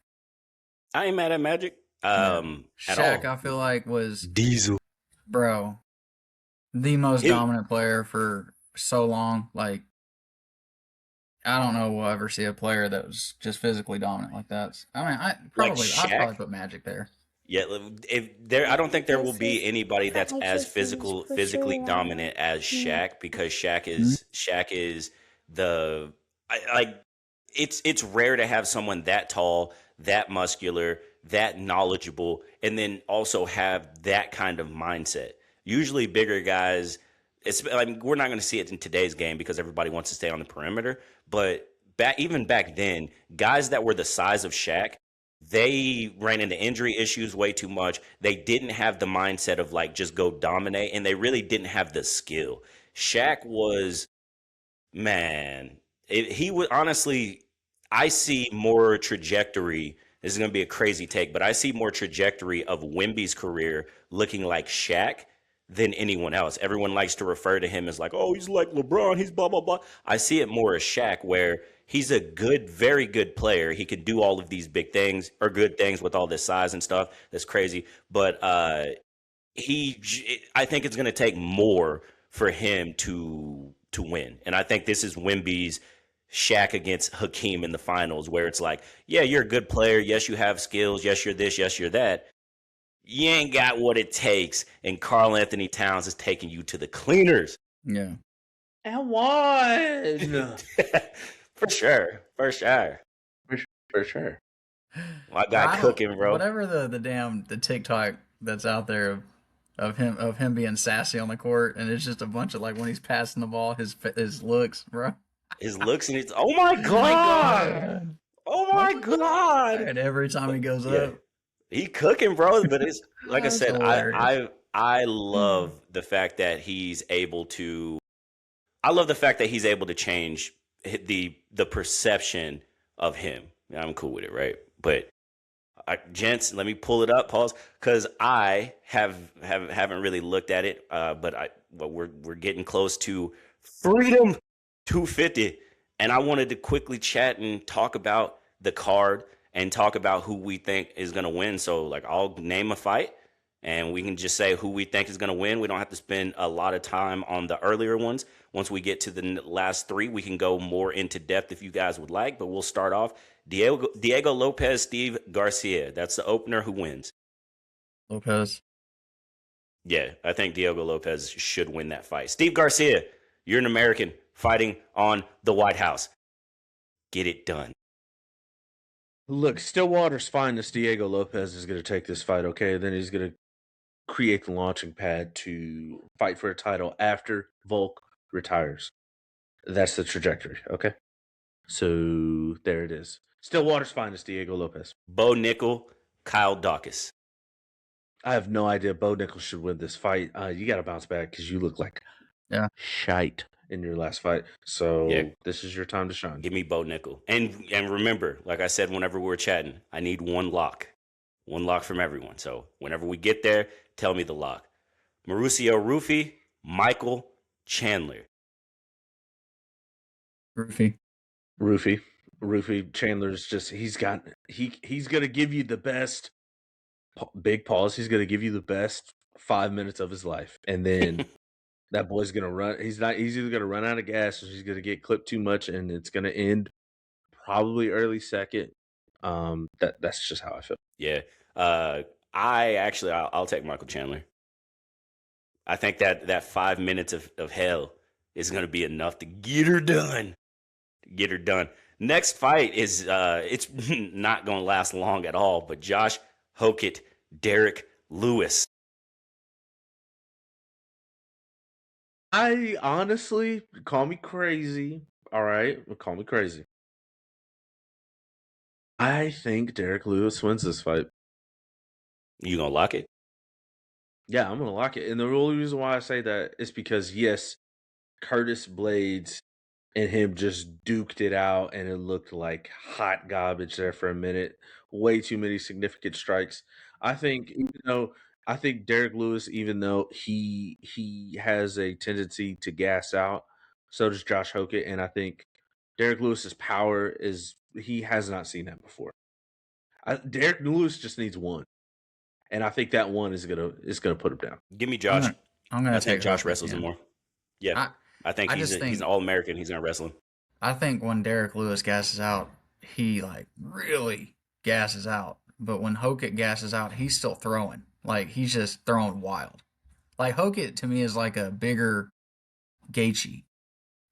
S2: I ain't mad at Magic.
S1: Shaq, I feel like was
S2: Diesel,
S1: bro, the most dominant player for so long. Like, I don't know we'll ever see a player that was just physically dominant like that. I mean, I'd probably put Magic there.
S2: Yeah, I don't think there will be anybody that's as physically dominant as Shaq because Shaq is it's rare to have someone that tall, that muscular, that knowledgeable, and then also have that kind of mindset. Usually bigger guys, we're not going to see it in today's game because everybody wants to stay on the perimeter, but even back then, guys that were the size of Shaq, they ran into injury issues way too much. They didn't have the mindset of like just go dominate, and they really didn't have the skill. Shaq was, man, he would honestly, I see more trajectory. This is going to be a crazy take, but I see more trajectory of Wemby's career looking like Shaq than anyone else. Everyone likes to refer to him as like, oh, he's like LeBron, he's blah, blah, blah. I see it more as Shaq, where he's a very good player. He can do all of these big things or good things with all this size and stuff. That's crazy. But I think it's going to take more for him to win. And I think this is Wemby's Shaq against Hakeem in the finals, where it's like, yeah, you're a good player. Yes, you have skills. Yes, you're this. Yes, you're that. You ain't got what it takes. And Karl Anthony Towns is taking you to the cleaners.
S1: Yeah.
S3: And one.
S2: For sure. For sure.
S3: For sure.
S2: My
S1: Bro,
S2: guy cooking, bro.
S1: whatever the TikTok that's out there of him being sassy on the court, and it's just a bunch of like when he's passing the ball, his looks, bro.
S2: His looks and his, oh my God. Oh my God.
S1: And every time he goes
S2: Yeah.
S1: up,
S2: He cooking, bro. But it's like I
S1: that's
S2: said,
S1: hilarious.
S2: I love the fact that he's able to. I love the fact that he's able to change the perception of him. I'm cool with it, right? But gents, let me pull it up, pause, because I haven't really looked at it. But we're getting close to Freedom 250, and I wanted to quickly chat and talk about the card and talk about who we think is gonna win. So like, I'll name a fight, and we can just say who we think is gonna win. We don't have to spend a lot of time on the earlier ones. Once we get to the last three, we can go more into depth if you guys would like. But we'll start off Diego Lopez, Steve Garcia. That's the opener. Who wins?
S1: Lopez.
S2: Yeah, I think Diego Lopez should win that fight. Steve Garcia, you're an American fighting on the White House. Get it done.
S3: Look, Stillwater's finest, Diego Lopez, is going to take this fight, okay? Then he's going to create the launching pad to fight for a title after Volk retires. That's the trajectory, okay? So there it is. Stillwater's finest, Diego Lopez.
S2: Bo Nickel, Kyle Dawkins.
S3: I have no idea. Bo Nickel should win this fight. You got to bounce back because you look like shite in your last fight. So this is your time to shine.
S2: Give me Bo Nickel. And remember, like I said, whenever we were chatting, I need one lock. One lock from everyone. So whenever we get there, tell me the lock. Mauricio Rufy, Michael Chandler.
S1: Rufy.
S3: Chandler's just he's gonna give you the best big pause. He's gonna give you the best 5 minutes of his life, and then that boy's gonna run. He's either gonna run out of gas or he's gonna get clipped too much, and it's gonna end probably early second. That's just how I feel.
S2: Yeah. I'll take Michael Chandler. I think that 5 minutes of hell is gonna be enough to get her done. Next fight is it's not going to last long at all, but Josh Hokett, Derek Lewis.
S3: I honestly, call me crazy, all right? Call me crazy. I think Derek Lewis wins this fight.
S2: You going to lock it?
S3: Yeah, I'm going to lock it. And the only reason why I say that is because, yes, Curtis Blades and him just duked it out, and it looked like hot garbage there for a minute. Way too many significant strikes. I think Derek Lewis, even though he has a tendency to gas out, so does Josh Hokett, and I think Derek Lewis's power he has not seen that before. Derek Lewis just needs one, and I think that one is gonna put him down.
S2: Give me Josh.
S1: I'm gonna take
S2: Josh
S1: Hokett,
S2: wrestles him more. Yeah. I think he's an All-American. He's going to wrestle him.
S1: I think when Derek Lewis gasses out, he like really gasses out. But when Hokett gasses out, he's still throwing. Like he's just throwing wild. Like Hokett to me is like a bigger Gaethje.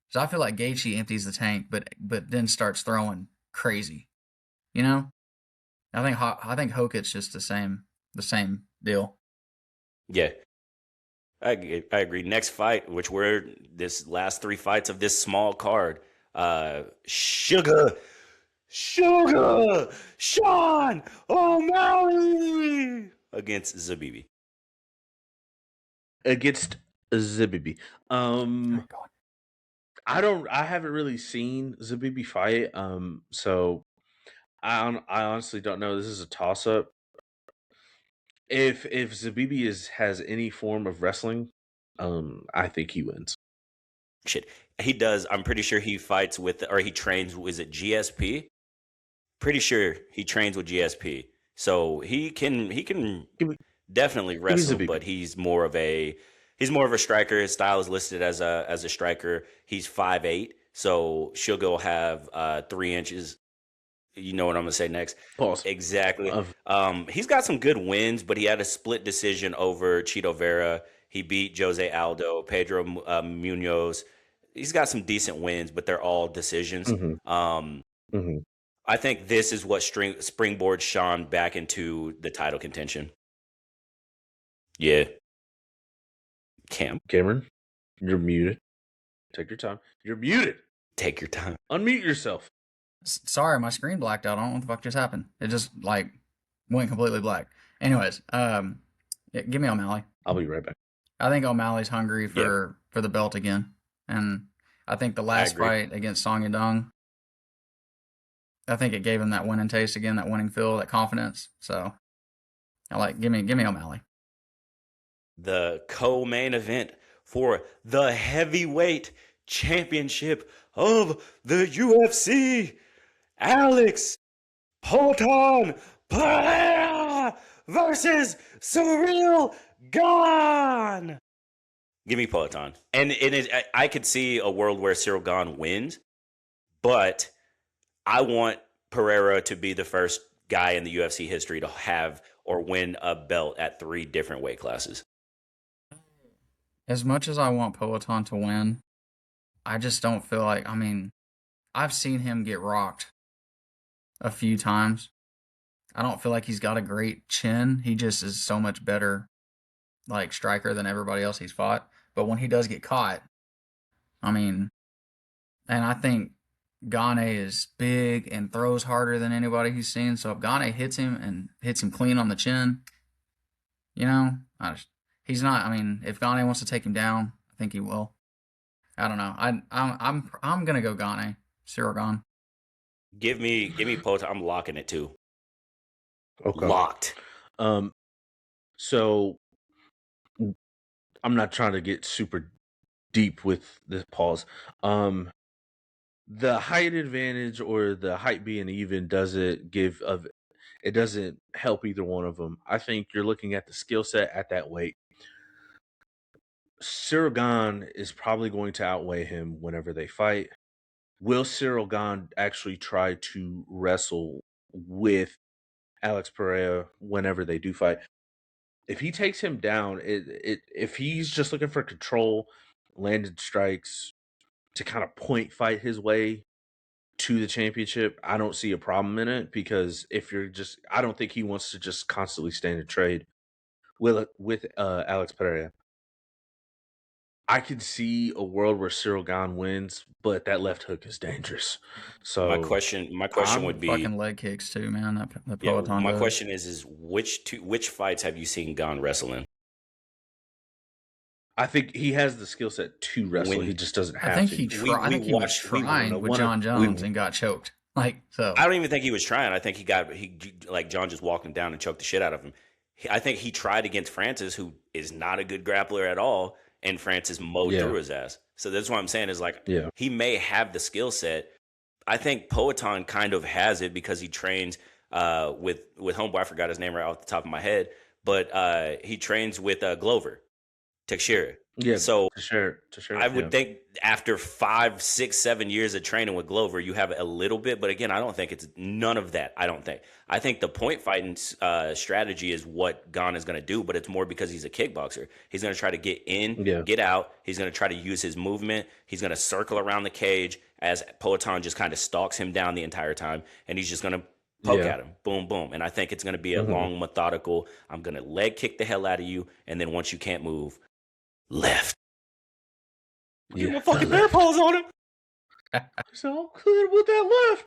S1: So I feel like Gaethje empties the tank, but then starts throwing crazy. You know, I think Hokett's just the same deal.
S2: Yeah. I agree. Next fight, which were this last three fights of this small card, Sugar, Sean O'Malley against Zabibi.
S3: Against Zabibi. I haven't really seen Zabibi fight. So I honestly don't know. This is a toss up. If Zabibi has any form of wrestling, I think he wins.
S2: Shit, he does. I'm pretty sure he fights with, or he trains. Is it GSP? Pretty sure he trains with GSP, so he can definitely wrestle. But he's more of a striker. His style is listed as a striker. He's 5'8", So Sugar will have 3 inches. You know what I'm gonna say next?
S3: Pause.
S2: Exactly.
S3: Of
S2: He's got some good wins, but he had a split decision over Cheeto Vera. He beat Jose Aldo, Pedro Munoz. He's got some decent wins, but they're all decisions.
S3: mhm, mhm.
S2: I think this is what springboards Sean back into the title contention. Yeah, Cam,
S3: Cameron, you're muted. Take your time. You're muted.
S2: take your time.
S3: Unmute yourself.
S1: Sorry, my screen blacked out. I don't know what the fuck just happened. It just like went completely black. Anyways, yeah, give me O'Malley.
S3: I'll be right back.
S1: I think O'Malley's hungry
S2: Yeah.
S1: for the belt again, and I think the last
S2: agree.
S1: fight against Song Yadong, I think it gave him that winning taste again, that winning feel, that confidence. So I like give me O'Malley.
S2: The co-main event for the heavyweight championship of the UFC, Alex Polton Pereira versus Surreal Gone. Give me Peloton. And I could see a world where Cyril Gone wins, but I want Pereira to be the first guy in the UFC history to have or win a belt at 3 different weight classes.
S1: As much as I want Peloton to win, I just don't feel like. I mean, I've seen him get rocked a few times. I don't feel like he's got a great chin. He just is so much better, like striker than everybody else he's fought. But when he does get caught, I mean, and I think Gane is big and throws harder than anybody he's seen. So if Gane hits him and hits him clean on the chin, you know, he's not. I mean, if Gane wants to take him down, I think he will. I don't know. I'm gonna go Gane. Cyril Gane.
S2: Give me Peloton. I'm locking it too.
S3: Okay.
S2: Locked.
S3: So I'm not trying to get super deep with this pause. The height advantage or the height being even doesn't it doesn't help either one of them. I think you're looking at the skill set at that weight. Cyril Gane is probably going to outweigh him whenever they fight. Will Cyril Gane actually try to wrestle with Alex Pereira whenever they do fight? If he takes him down, if he's just looking for control, landed strikes to kind of point fight his way to the championship, I don't see a problem in it, because I don't think he wants to just constantly stand and trade with Alex Pereira. I could see a world where Cyril Gane wins, but that left hook is dangerous. So
S2: My question would be
S1: Fucking leg kicks too, man. That
S2: yeah,
S1: Peloton
S2: my
S1: does.
S2: question is which fights have you seen Gone wrestle in?
S3: I think he has the skill set to wrestle. He just doesn't have
S1: I think
S3: to.
S1: he
S2: We
S1: I think he was
S2: watched- we-
S1: trying with John Jones and got choked. Like so.
S2: I don't even think he was trying. I think like John just walked him down and choked the shit out of him. I think he tried against Francis, who is not a good grappler at all, and Francis mowed through his ass. So that's what I'm saying is like he may have the skill set. I think Poetan kind of has it because he trains with homeboy. I forgot his name right off the top of my head, but he trains with Glover Teixeira.
S3: Yeah,
S2: so
S3: Teixeira,
S2: I would think after 5, 6, 7 years of training with Glover, you have a little bit. But again, I don't think it's none of that. I don't think. I think the point fighting strategy is what Gane is going to do, but it's more because he's a kickboxer. He's going to try to get in, get out. He's going to try to use his movement. He's going to circle around the cage as Poetan just kind of stalks him down the entire time, and he's just going to poke at him. Boom, boom. And I think it's going to be a long, methodical, I'm going to leg kick the hell out of you, and then once you can't move, left. Get my fucking bear paws on him.
S3: So clear with that left.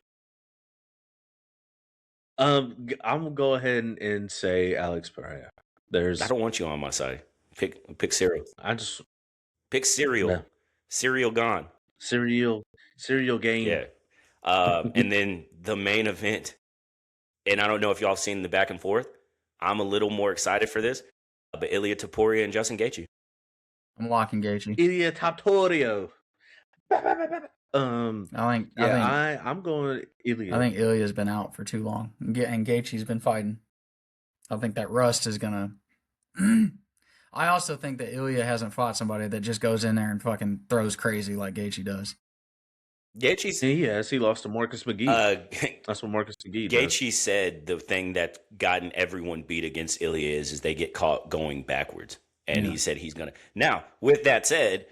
S3: I'm gonna go ahead and say Alex Pereira.
S2: I don't want you on my side. Pick cereal. Pick cereal.
S3: No.
S2: Cereal Gone.
S3: Cereal game.
S2: Yeah. And then the main event. And I don't know if y'all have seen the back and forth. I'm a little more excited for this. But Ilia Topuria and Justin Gaethje.
S1: I'm locking Gaethje.
S3: Ilia Topuria. I'm going Ilia.
S1: I think Ilya's been out for too long, and Gaethje's been fighting. I think that rust is gonna. I also think that Ilya hasn't fought somebody that just goes in there and fucking throws crazy like Gaethje does.
S2: Gaethje's
S3: He has. He lost to Marcus McGee.
S2: uh
S3: That's what Marcus McGee does.
S2: Gaethje said the thing that gotten everyone beat against Ilya is they get caught going backwards, and
S1: Yeah.
S2: he said he's gonna. Now, with that said,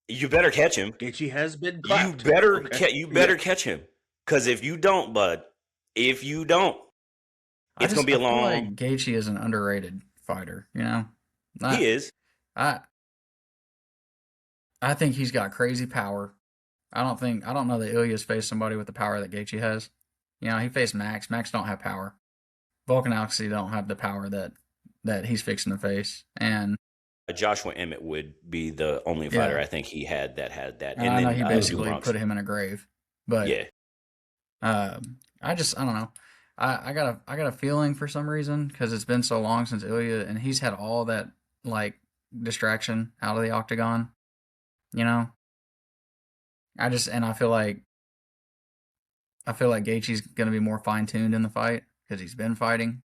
S2: you better catch him.
S3: Gaethje has been
S2: You
S3: clapped.
S2: better
S3: Okay.
S2: you better catch him, because if you don't, bud, if you don't, it's gonna be
S1: I
S2: a
S1: feel
S2: long.
S1: like Gaethje is an underrated fighter. You know,
S2: He
S1: I
S2: is.
S1: I I think he's got crazy power. I don't know that Ilya's faced somebody with the power that Gaethje has. You know, he faced Max. Max don't have power. Volkanovski don't have the power that he's fixing to face. And
S2: Joshua Emmett would be the only fighter
S1: yeah,
S2: I think he had that,
S1: and
S2: and
S1: I know
S2: then
S1: he
S2: Lou
S1: basically
S2: Bronx.
S1: put him in a grave. But
S2: Yeah,
S1: I don't know. I got a feeling for some reason because it's been so long since Ilya and he's had all that like distraction out of the octagon. You know, I feel like Gaethje's gonna be more fine tuned in the fight because he's been fighting.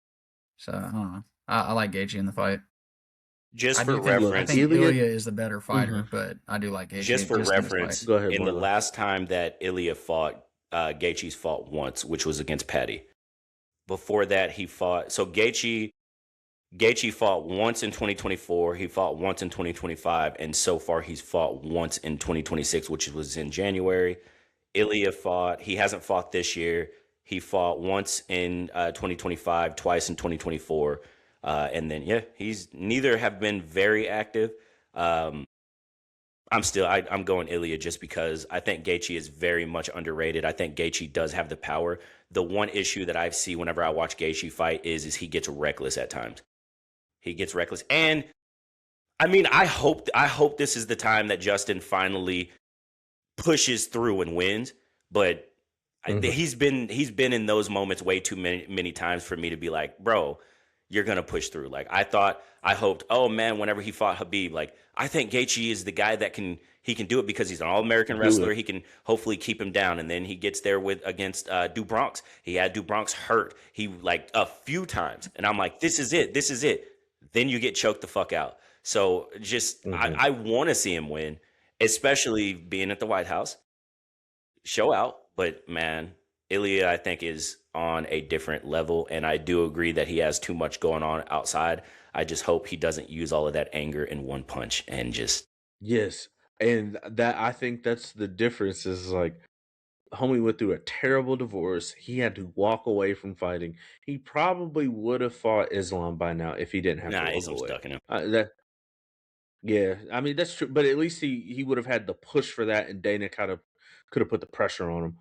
S1: So I don't know. I like Gaethje in the fight.
S2: just
S1: I
S2: for
S1: do think I
S3: Look,
S2: reference,
S1: think
S3: Ilya.
S1: Ilya is the better
S3: Hmm.
S1: fighter, but I do like
S2: just
S1: Gaethje
S2: for
S1: just in this fight.
S2: reference,
S3: Go ahead,
S2: in the
S3: Marlo.
S2: last time that Ilya fought, Gaethje's fought once, which was against Patty. Before that, he fought. So Gaethje fought once in 2024. He fought once in 2025, and so far he's fought once in 2026, which was in January. Ilya fought. He hasn't fought this year. He fought once in 2025, twice in 2024, and then yeah, he's neither have been very active. Um, I'm going Ilya just because I think Gaethje is very much underrated. I think Gaethje does have the power. The one issue that I see whenever I watch Gaethje fight is he gets reckless at times. He gets reckless, and I mean, I hope this is the time that Justin finally pushes through and wins. But
S3: Hmm.
S2: he's been in those moments way too many times for me to be like, bro, you're gonna push through. Like I hoped. Oh man, whenever he fought Habib, like I think Gaethje is the guy that he can do it because he's an All American
S3: Do
S2: wrestler.
S3: it.
S2: He can hopefully keep him down, and then he gets there with against Dubronx. He had Dubronx hurt. He like a few times, and I'm like, this is it. This is it. Then you get choked the fuck out. So just
S3: Hmm.
S2: I want to see him win, especially being at the White House. Show out, but man, Ilya I think is on a different level, and I do agree that he has too much going on outside. I just hope he doesn't use all of that anger in one punch and just
S3: Yes, and that I think that's the difference. Is like homie went through a terrible divorce. He had to walk away from fighting. He probably would have fought Islam by now if he didn't have to
S2: nah,
S3: walk
S2: Islam
S3: away.
S2: stuck in him.
S3: That Yeah, I mean that's true. But at least he would have had the push for that, and Dana kind of could have put the pressure on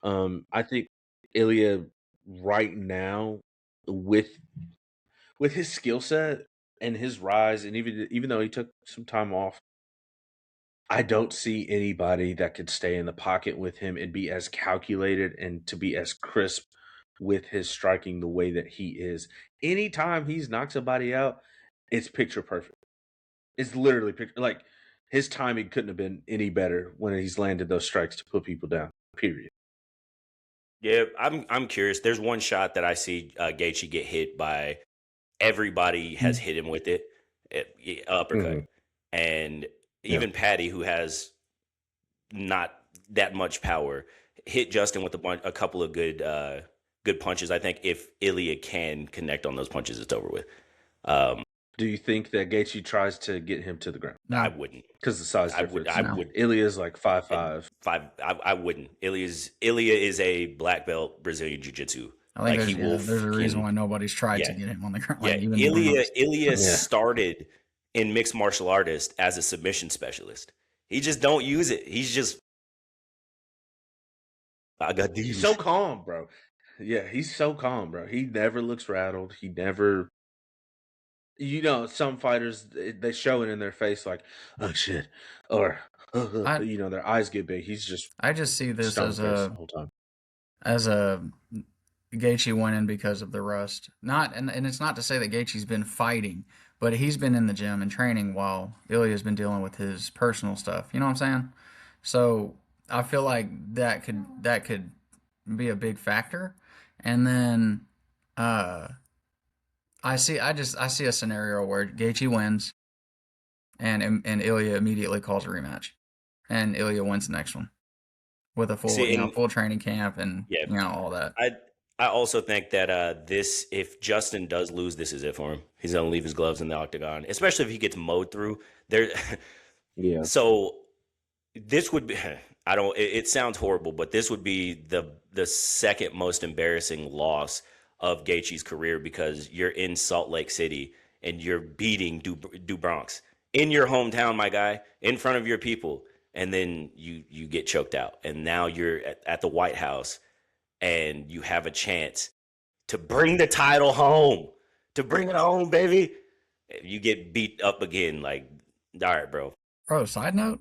S3: him. I think Ilya right now with his skill set and his rise, and even though he took some time off, I don't see anybody that could stay in the pocket with him and be as calculated and to be as crisp with his striking the way that he is. Anytime he's knocked somebody out, it's picture perfect. It's literally picture like his timing couldn't have been any better when he's landed those strikes to put people down. Period.
S2: Yeah, I'm curious. There's one shot that I see Gaethje get hit by. Everybody has hit him with it,
S3: Hmm.
S2: uppercut, and
S3: Yeah.
S2: even Patty, who has not that much power, hit Justin with a couple of good punches. I think if Ilya can connect on those punches, it's over with. Um,
S3: Do you think that Gaethje tries to get him to the ground
S2: I
S1: No,
S2: wouldn't.
S3: because the size
S2: I
S3: difference?
S1: no.
S2: would
S3: Ilya's like 5'5".
S2: I wouldn't. Ilya is a black belt Brazilian jiu jitsu.
S1: I think
S2: Like he will
S1: there's a reason
S2: can
S1: why nobody's tried to
S2: yeah
S1: get him on the ground,
S2: yeah.
S1: like even Bruno's.
S2: Ilya
S3: Yeah.
S2: started in mixed martial artist as a submission specialist. He just don't use it. He's just I got
S3: He's so
S2: these.
S3: calm, bro. Yeah, he's so calm, bro. He never looks rattled. He never, some fighters they show it in their face like, oh shit, or
S1: I
S3: their eyes get big. He's just
S1: I just see this
S3: stone face the whole time.
S1: as a Gaethje went in because of the rust. Not and it's not to say that Gaethje's been fighting, but he's been in the gym and training while Ilya's been dealing with his personal stuff. You know what I'm saying? So I feel like that could be a big factor. And then uh I see a scenario where Gaethje wins and Ilya immediately calls a rematch. and Ilya wins the next one with a full,
S2: See, and
S1: full training camp and
S2: yeah,
S1: all that.
S2: I also think that this, if Justin does lose, this is it for him. He's gonna leave his gloves in the octagon, especially if he gets mowed through. There,
S3: Yeah.
S2: so this would be. I don't. It sounds horrible, but this would be the second most embarrassing loss of Gaethje's career because you're in Salt Lake City and you're beating Du Bronx in your hometown, my guy, in front of your people, and then you get choked out, and now you're at the White House and you have a chance to bring the title home, to bring it home, baby. You get beat up again. Like, all right, bro.
S1: Bro, side note,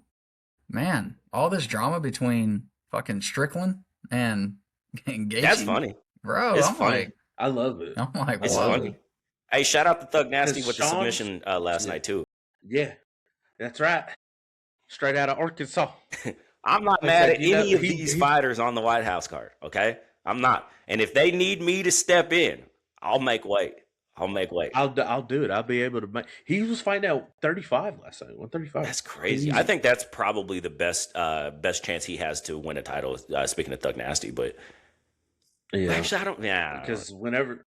S1: man, all this drama between fucking Strickland and Gaethje.
S2: That's funny.
S1: Bro,
S2: It's
S1: I'm
S2: funny.
S1: like,
S3: I love it.
S1: I'm like,
S2: It's
S1: whoa.
S2: funny. Hey, shout out to Thug Nasty
S3: 'Cause
S2: with the
S3: Sean-
S2: submission last night too.
S3: Yeah, that's right. Straight out of Arkansas.
S2: I'm not
S3: Like
S2: mad
S3: that,
S2: at
S3: you know,
S2: any of
S3: he-
S2: these
S3: he-
S2: fighters on the White House card. Okay, I'm not. And if they need me to step in, I'll make weight. I'll make weight.
S3: I'll do it. I'll be able to make. He was fighting out 35 last night. 135.
S2: That's crazy. I think that's probably the best chance he has to win a title. Speaking of Thug Nasty, but
S3: Yeah,
S2: actually, I don't. Yeah,
S3: because whenever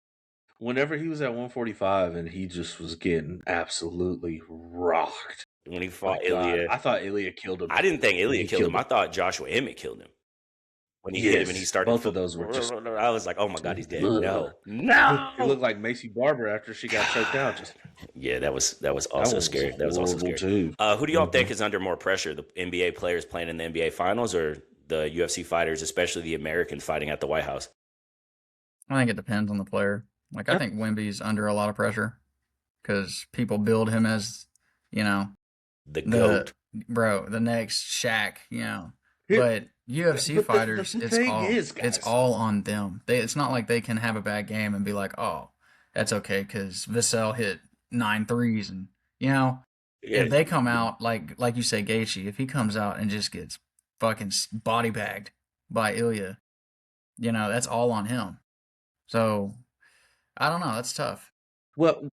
S3: he was at 145 and he just was getting absolutely rocked.
S2: when he
S3: Oh,
S2: fought
S3: God.
S2: Ilya,
S3: I thought Ilya killed him.
S2: I didn't think Ilya
S3: He
S2: killed him.
S3: killed
S2: I thought Joshua Emmett killed him. When he hit him and he
S3: Yes,
S2: started,
S3: both of those were just-
S2: I was like, "Oh my god, he's dead!"
S3: Ugh.
S2: No,
S3: He looked like Macy Barber after she got choked out. Just
S2: Yeah, that was also
S3: that was
S2: scary. That was also
S3: horrible,
S2: scary.
S3: too.
S2: Who do y'all think is under more pressure? The NBA players playing in the NBA finals, or the UFC fighters, especially the Americans fighting at the White House?
S1: I think it depends on the player. Like, I think Wemby's under a lot of pressure because people build him as,
S2: The GOAT.
S1: the next Shaq,
S3: Here-
S1: But UFC
S3: but the
S1: fighters,
S3: thing is,
S1: it's
S3: guys-
S1: all on them. It's not like they can have a bad game and be like, oh, that's okay because Vassell hit 9 threes and
S2: Yeah,
S1: if they come out like you say Gaethje, if he comes out and just gets fucking body bagged by Ilya, that's all on him. So I don't know. That's tough.
S3: Well,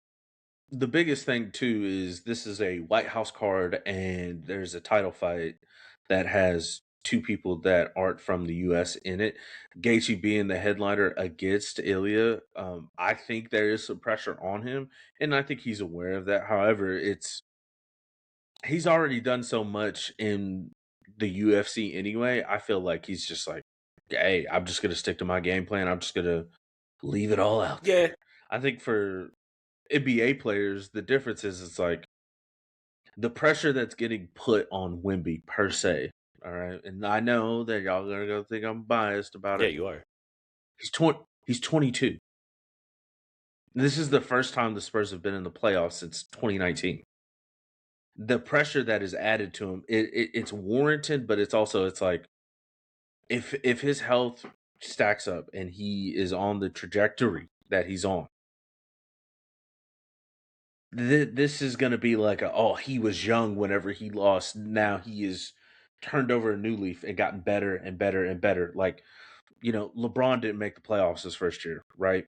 S3: the biggest thing too is this is a White House card, and there's a title fight that has two people that aren't from the U.S. in it. Gaethje being the headliner against Ilya, I think there is some pressure on him, and I think he's aware of that. However, he's already done so much in the UFC anyway. I feel like he's just like, hey, I'm just gonna stick to my game plan. I'm just gonna leave it all out.
S2: yeah.
S3: I think for NBA players, the difference is it's like the pressure that's getting put on Wemby per se. All right, and I know that y'all gonna go think I'm biased about
S2: Yeah,
S3: it.
S2: you are.
S3: He's 22. This is the first time the Spurs have been in the playoffs since 2019. The pressure that is added to him, it's warranted, but it's like if his health stacks up and he is on the trajectory that he's on, this is going to be like he was young whenever he lost. Now he is turned over a new leaf and gotten better and better and better. Like, LeBron didn't make the playoffs his first year, right?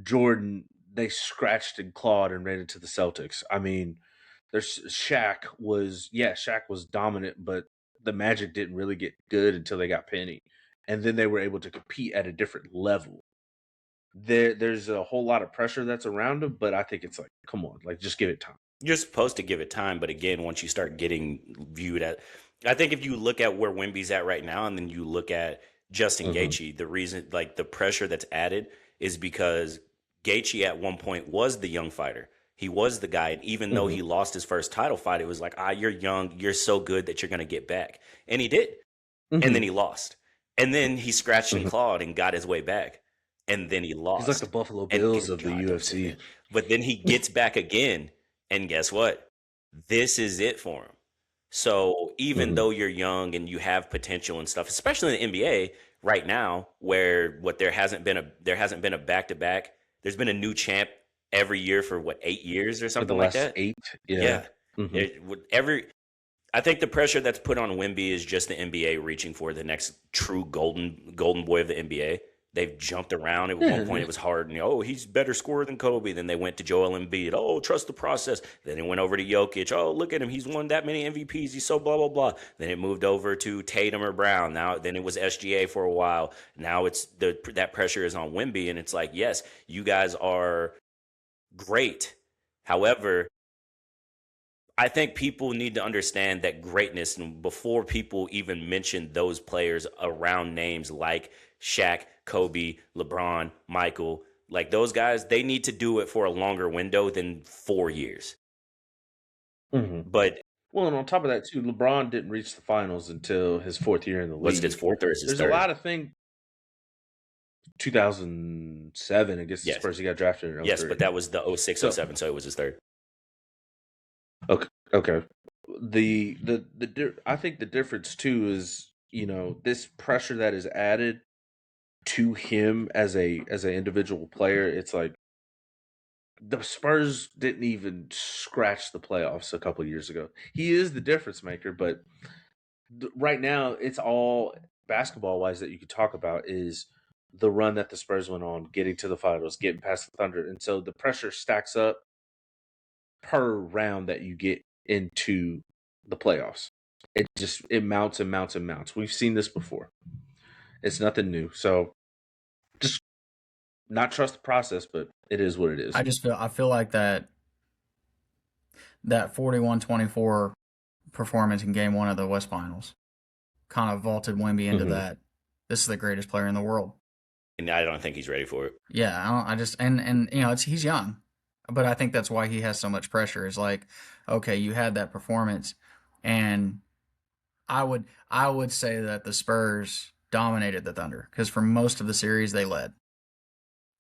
S3: Jordan, they scratched and clawed and ran into the Celtics. I mean, Shaq was dominant, but the Magic didn't really get good until they got Penny. And then they were able to compete at a different level. There's a whole lot of pressure that's around him, but I think it's like, come on, like just give it time.
S2: You're supposed to give it time, but again, once you start getting viewed at, I think if you look at where Wemby's at right now, and then you look at Justin Gaethje, the reason, like the pressure that's added, is because Gaethje at one point was the young fighter. He was the guy, and even though he lost his first title fight, it was like, you're young, you're so good that you're going to get back, and he did, and then he lost, and then he scratched and clawed and got his way back. And then he lost.
S3: He's like the Buffalo Bills of the
S2: God,
S3: UFC.
S2: But then he gets back again, and guess what? This is it for him. So even though you're young and you have potential and stuff, especially in the NBA right now, where there hasn't been a back-to-back. There's been a new champ every year for 8 years or something like that.
S3: 8,
S2: Yeah.
S3: Mhm.
S2: I think the pressure that's put on Wemby is just the NBA reaching for the next true golden boy of the NBA. They've jumped around. At one point,
S3: Yeah.
S2: it was hard. And, oh, he's better scorer than Kobe. Then they went to Joel Embiid. Oh, trust the process. Then it went over to Jokic. Oh, look at him. He's won that many MVPs. He's so blah, blah, blah. Then it moved over to Tatum or Brown. Then it was SGA for a while. Now that pressure is on Wemby. And it's like, yes, you guys are great. However, I think people need to understand that greatness, and before people even mention those players around names like Shaq, Kobe, LeBron, Michael, like those guys, they need to do it for a longer window than 4 years.
S3: Mhm.
S2: But
S3: Well, and on top of that too, LeBron didn't reach the finals until his 4th year in the
S2: was it his
S3: league.
S2: fourth or is his
S3: There's a
S2: third?
S3: lot of things. 2007 against the
S2: Yes.
S3: Spurs, he got drafted in
S2: Yes,
S3: 03.
S2: but that was the 06,
S3: So
S2: 07, so it was his third.
S3: okay. I think the difference too is, this pressure that is added to him as an individual player. It's like the Spurs didn't even scratch the playoffs a couple years ago. He is the difference maker, but right now it's all basketball wise that you could talk about is the run that the Spurs went on, getting to the finals, getting past the Thunder, and so the pressure stacks up per round that you get into the playoffs. It mounts and mounts and mounts. We've seen this before. It's nothing new. So just not trust the process, but it is what it is.
S1: I feel like that 41-24 performance in game 1 of the West Finals kind of vaulted Wemby into that. This is the greatest player in the world.
S2: And I don't think he's ready for it.
S1: Yeah, he's young, but I think that's why he has so much pressure. Is like, okay, you had that performance, and I would say that the Spurs dominated the Thunder because for most of the series they led.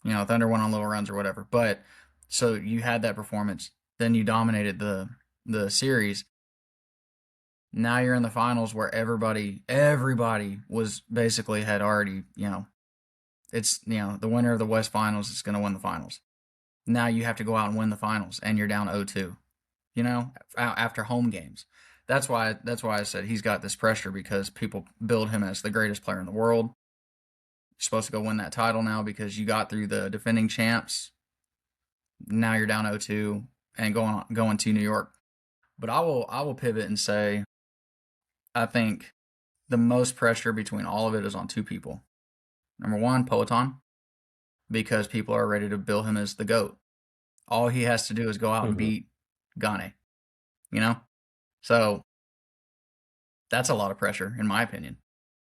S1: Thunder went on little runs or whatever, but so you had that performance, then you dominated the series. Now you're in the finals where everybody was basically had already, it's, the winner of the West Finals is going to win the finals. Now you have to go out and win the finals, and you're down 0-2, after home games. That's why I said he's got this pressure because people build him as the greatest player in the world. You're supposed to go win that title now because you got through the defending champs. Now you're down 0-2 and going to New York. But I will pivot and say I think the most pressure between all of it is on two people. Number one, Poetan, because people are ready to bill him as the GOAT. All he has to do is go out and beat Gane, So that's a lot of pressure, in my opinion.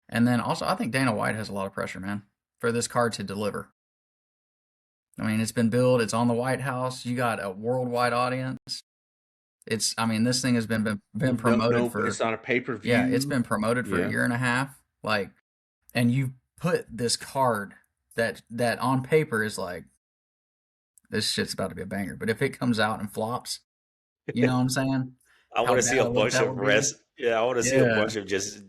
S1: And then also, I think Dana White has a lot of pressure, man, for this card to deliver. I mean, it's been billed. It's on the White House. You got a worldwide audience. This thing has been promoted for.
S3: It's on a pay-per-view.
S1: Yeah, it's been promoted for a year and a half. And you put this card that on paper is like, this shit's about to be a banger. But if it comes out and flops, you know what I'm saying?
S2: I want to see a bunch of rest. Yeah, I want to see a bunch of just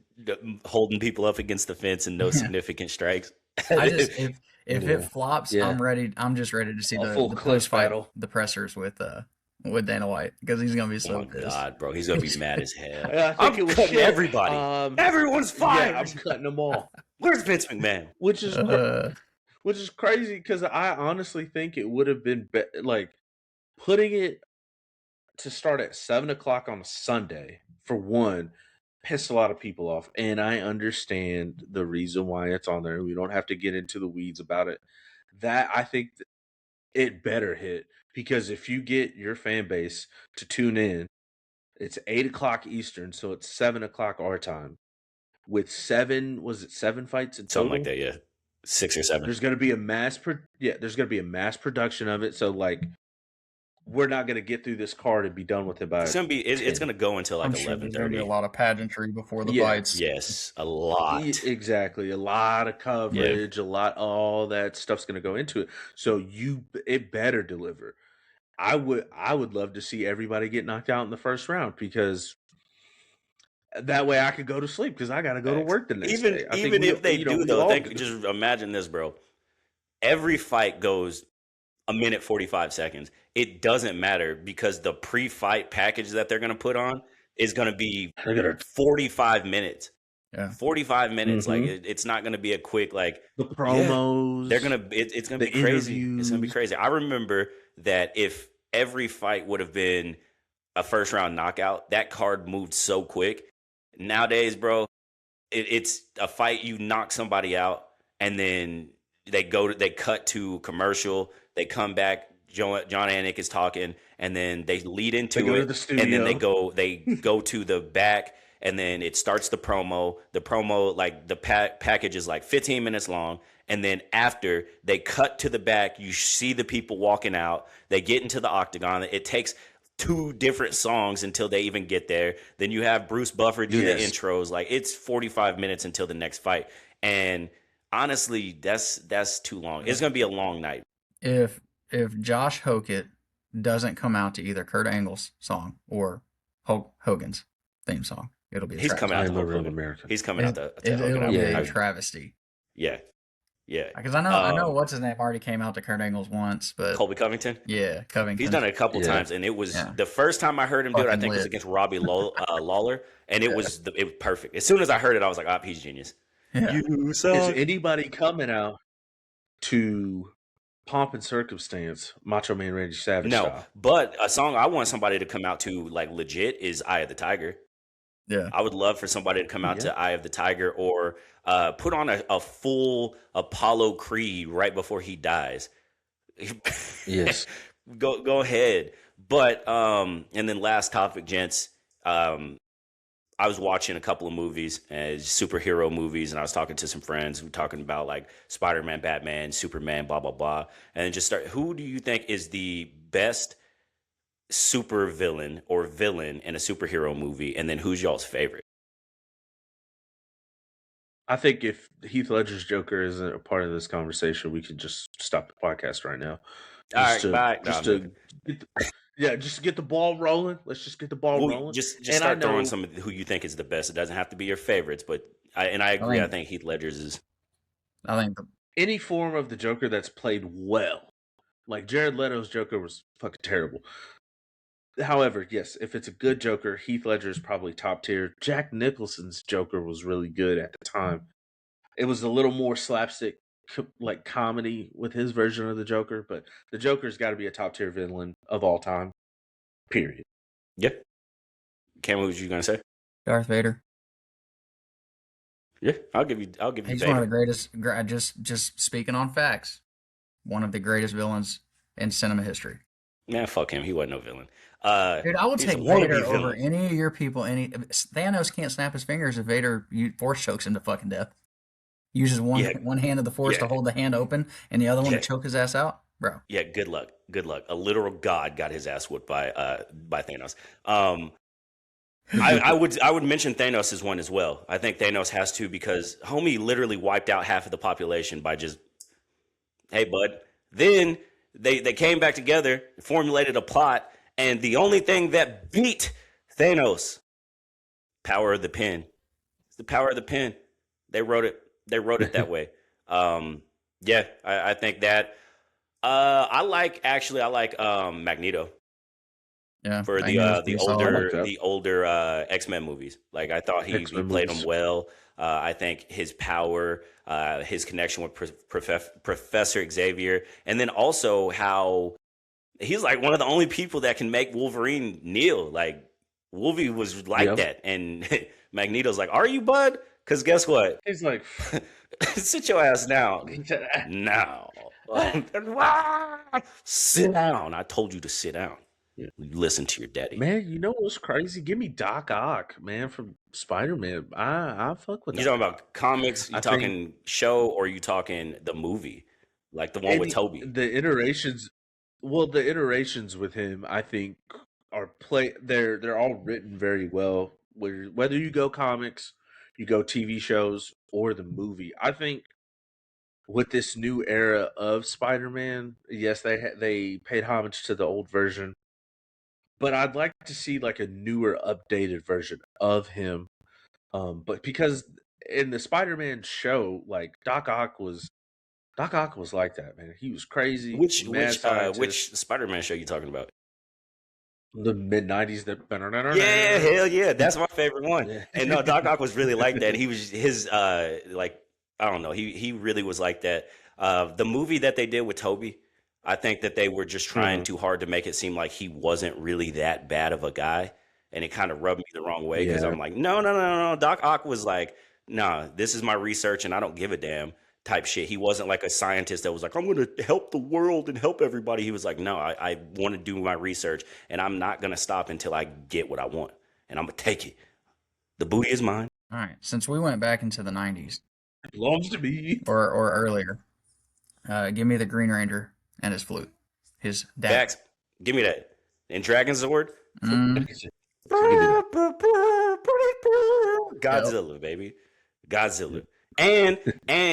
S2: holding people up against the fence and no significant strikes.
S1: If it flops, I'm just ready to see the post fight, the pressers with Dana White, because he's gonna be so pissed.
S2: God, bro, he's gonna be mad as hell.
S3: I think it was
S2: cutting everybody. Everyone's fired.
S3: Yeah, I'm cutting them all.
S2: Where's Vince McMahon?
S3: Which is crazy because I honestly think it would have been like putting it to start at 7:00 on a Sunday for one pissed a lot of people off, and I understand the reason why it's on there. We don't have to get into the weeds about it. That I think it better hit, because if you get your fan base to tune in, it's 8:00 Eastern, so it's 7:00 our time. With seven fights in total?
S2: Something like that, yeah. 6 or 7.
S3: There's gonna be a mass production of it. So we're not gonna get through this card and be done with it by.
S2: It's gonna go until like 11:30.
S1: Sure there's gonna be a lot of pageantry before the fights.
S2: Yes, a lot.
S3: Exactly, a lot of coverage, all that stuff's gonna go into it. So it better deliver. I would love to see everybody get knocked out in the first round, because that way I could go to sleep, because I got to go to work the next day.
S2: Even if they do, though, just imagine this, bro. Every fight goes a minute 45 seconds. It doesn't matter, because the pre-fight package that they're going to put on is going to be 45 minutes.
S1: Yeah.
S2: 45 minutes. Like
S3: Mhm.
S2: it's not going to be a quick like
S3: The
S2: yeah.
S3: promos,
S2: It's gonna
S3: the
S2: be crazy. It's gonna be
S3: interviews.
S2: crazy. I remember that if every fight would have been a first round knockout, that card moved so quick. Nowadays, bro, it's a fight. You knock somebody out, and then they cut to commercial. They come back. John Anik is talking, and then they lead
S3: They
S2: into
S3: go to
S2: it,
S3: the
S2: and then
S3: studio.
S2: they go to the back, and then it starts the promo. The promo, like the package is like 15 minutes long, and then after they cut to the back, you see the people walking out. They get into the octagon. It takes two different songs until they even get there. Then you have Bruce Buffer do the
S3: Yes.
S2: intros. Like it's 45 minutes until the next fight. And honestly, that's too long. It's gonna be a long night.
S1: If Josh Hokett doesn't come out to either Kurt Angle's song or Hulk Hogan's theme song, it'll be a
S2: He's coming
S1: travesty.
S2: out
S3: I
S2: to
S3: am a
S2: Hulk
S3: real
S2: Hogan.
S3: American.
S2: He's coming out to Hogan.
S1: It'll be a
S3: Yeah.
S1: travesty.
S2: Yeah, yeah.
S1: Because I know what's his name already came out to Kurt Angle's once, but
S2: Colby Covington.
S1: yeah, Covington.
S2: He's done it a couple
S3: Yeah.
S2: times, and it was
S1: Yeah.
S2: the first time I heard him do it. I
S1: Fucking
S2: think was
S1: lit.
S2: against Robbie Lawler, and it
S1: Yeah.
S2: was perfect. As soon as I heard it, I was like, "Ah, he's genius."
S1: Yeah.
S2: You
S3: Is
S2: suck.
S3: anybody coming out to Pomp and Circumstance, Macho Man Randy Savage
S2: No,
S3: style?
S2: but a song I want somebody to come out to like legit is "Eye of the Tiger."
S1: Yeah.
S2: I would love for somebody to come out
S3: Yeah.
S2: to "Eye of the Tiger" or put on a full Apollo Creed right before he dies.
S3: Yes.
S2: Go ahead. But and then last topic, gents. I was watching a couple of movies, superhero movies, and I was talking to some friends who were talking about like Spider-Man, Batman, Superman, blah blah blah, and just start. Who do you think is the best super villain or villain in a superhero movie, and then who's y'all's favorite?
S3: I think if Heath Ledger's Joker isn't a part of this conversation, we could just stop the podcast right now.
S2: All right, bye. No,
S3: Just
S2: I'm
S3: to
S2: joking.
S3: just to get the ball rolling. Let's just get the ball
S2: Well,
S3: rolling.
S2: just
S3: And I
S2: start throwing
S3: know
S2: some of who you think is the best. It doesn't have to be your favorites, but I agree. I think Heath Ledger's is.
S1: I think
S3: any form of the Joker that's played well, like Jared Leto's Joker was fucking terrible. However, yes, if it's a good Joker, Heath Ledger is probably top tier. Jack Nicholson's Joker was really good at the time. It was a little more slapstick, like comedy with his version of the Joker, but the Joker's got to be a top tier villain of all time. Period.
S2: Yeah. Cam, what was you gonna say?
S1: Darth Vader.
S2: Yeah, I'll give you.
S1: He's
S2: Vader.
S1: one of the greatest. Just speaking on facts, one of the greatest villains in cinema history.
S2: Man, fuck him. He wasn't no villain.
S1: Dude, I would
S2: he's a
S1: take
S2: wannabe
S1: Vader over
S2: villain.
S1: any of your people. Thanos can't snap his fingers if Vader force chokes him to fucking death. Uses one hand of the force to hold the hand open, and the other one to choke his ass out, bro.
S2: Yeah, good luck. Good luck. A literal god got his ass whooped by Thanos. I would mention Thanos as one as well. I think Thanos has to because homie literally wiped out half of the population by just, hey bud. Then they came back together, formulated a plot, and the only thing that beat Thanos, power of the pen. It's the power of the pen. They wrote it that way. Yeah, I think that. I like Magneto.
S1: Yeah,
S2: For the older X-Men movies. Like I thought he played them well. I think his power, his connection with Professor Xavier, and then also how he's like one of the only people that can make Wolverine kneel. Like Wolverine was like that, and Magneto's like, "Are you, bud?" Because guess what?
S3: He's like,
S2: "Sit your ass down now. Sit down. I told you to sit down." Listen to your daddy.
S3: Man, you know what's crazy? Give me Doc Ock, man, from Spider-Man. I fuck with that.
S2: You talking about comics? You talking show or you talking the movie? Like the one with Toby?
S3: The iterations with him, I think, are they're all written very well. Whether you go comics, you go TV shows, or the movie. I think with this new era of Spider-Man, yes, they paid homage to the old version. But I'd like to see like a newer, updated version of him. But because in the Spider-Man show, like Doc Ock was like that, man. He was crazy.
S2: Which
S3: Mad scientist.
S2: which Spider-Man show you talking about?
S3: The mid '90s. That
S2: Yeah, hell yeah, that's my favorite one.
S3: Yeah.
S2: And no, Doc Ock was really like that. He was like I don't know, he really was like that. The movie that they did with Toby, I think that they were just trying
S3: Mhm.
S2: too hard to make it seem like he wasn't really that bad of a guy, and it kind of rubbed me the wrong way because
S3: Yeah.
S2: I'm like, no, no, no, no, no. Doc Ock was like, nah, this is my research and I don't give a damn type shit. He wasn't like a scientist that was like, I'm going to help the world and help everybody. He was like, no, I want to do my research and I'm not going to stop until I get what I want. And I'm going to take it. The booty is mine.
S1: All right, since we went back into the 90s
S3: It belongs to me.
S1: or earlier, give me the Green Ranger and his flute, his dad.
S2: Bax, give me that. And Dragon Sword.
S1: Mm,
S2: Godzilla, baby. Godzilla. And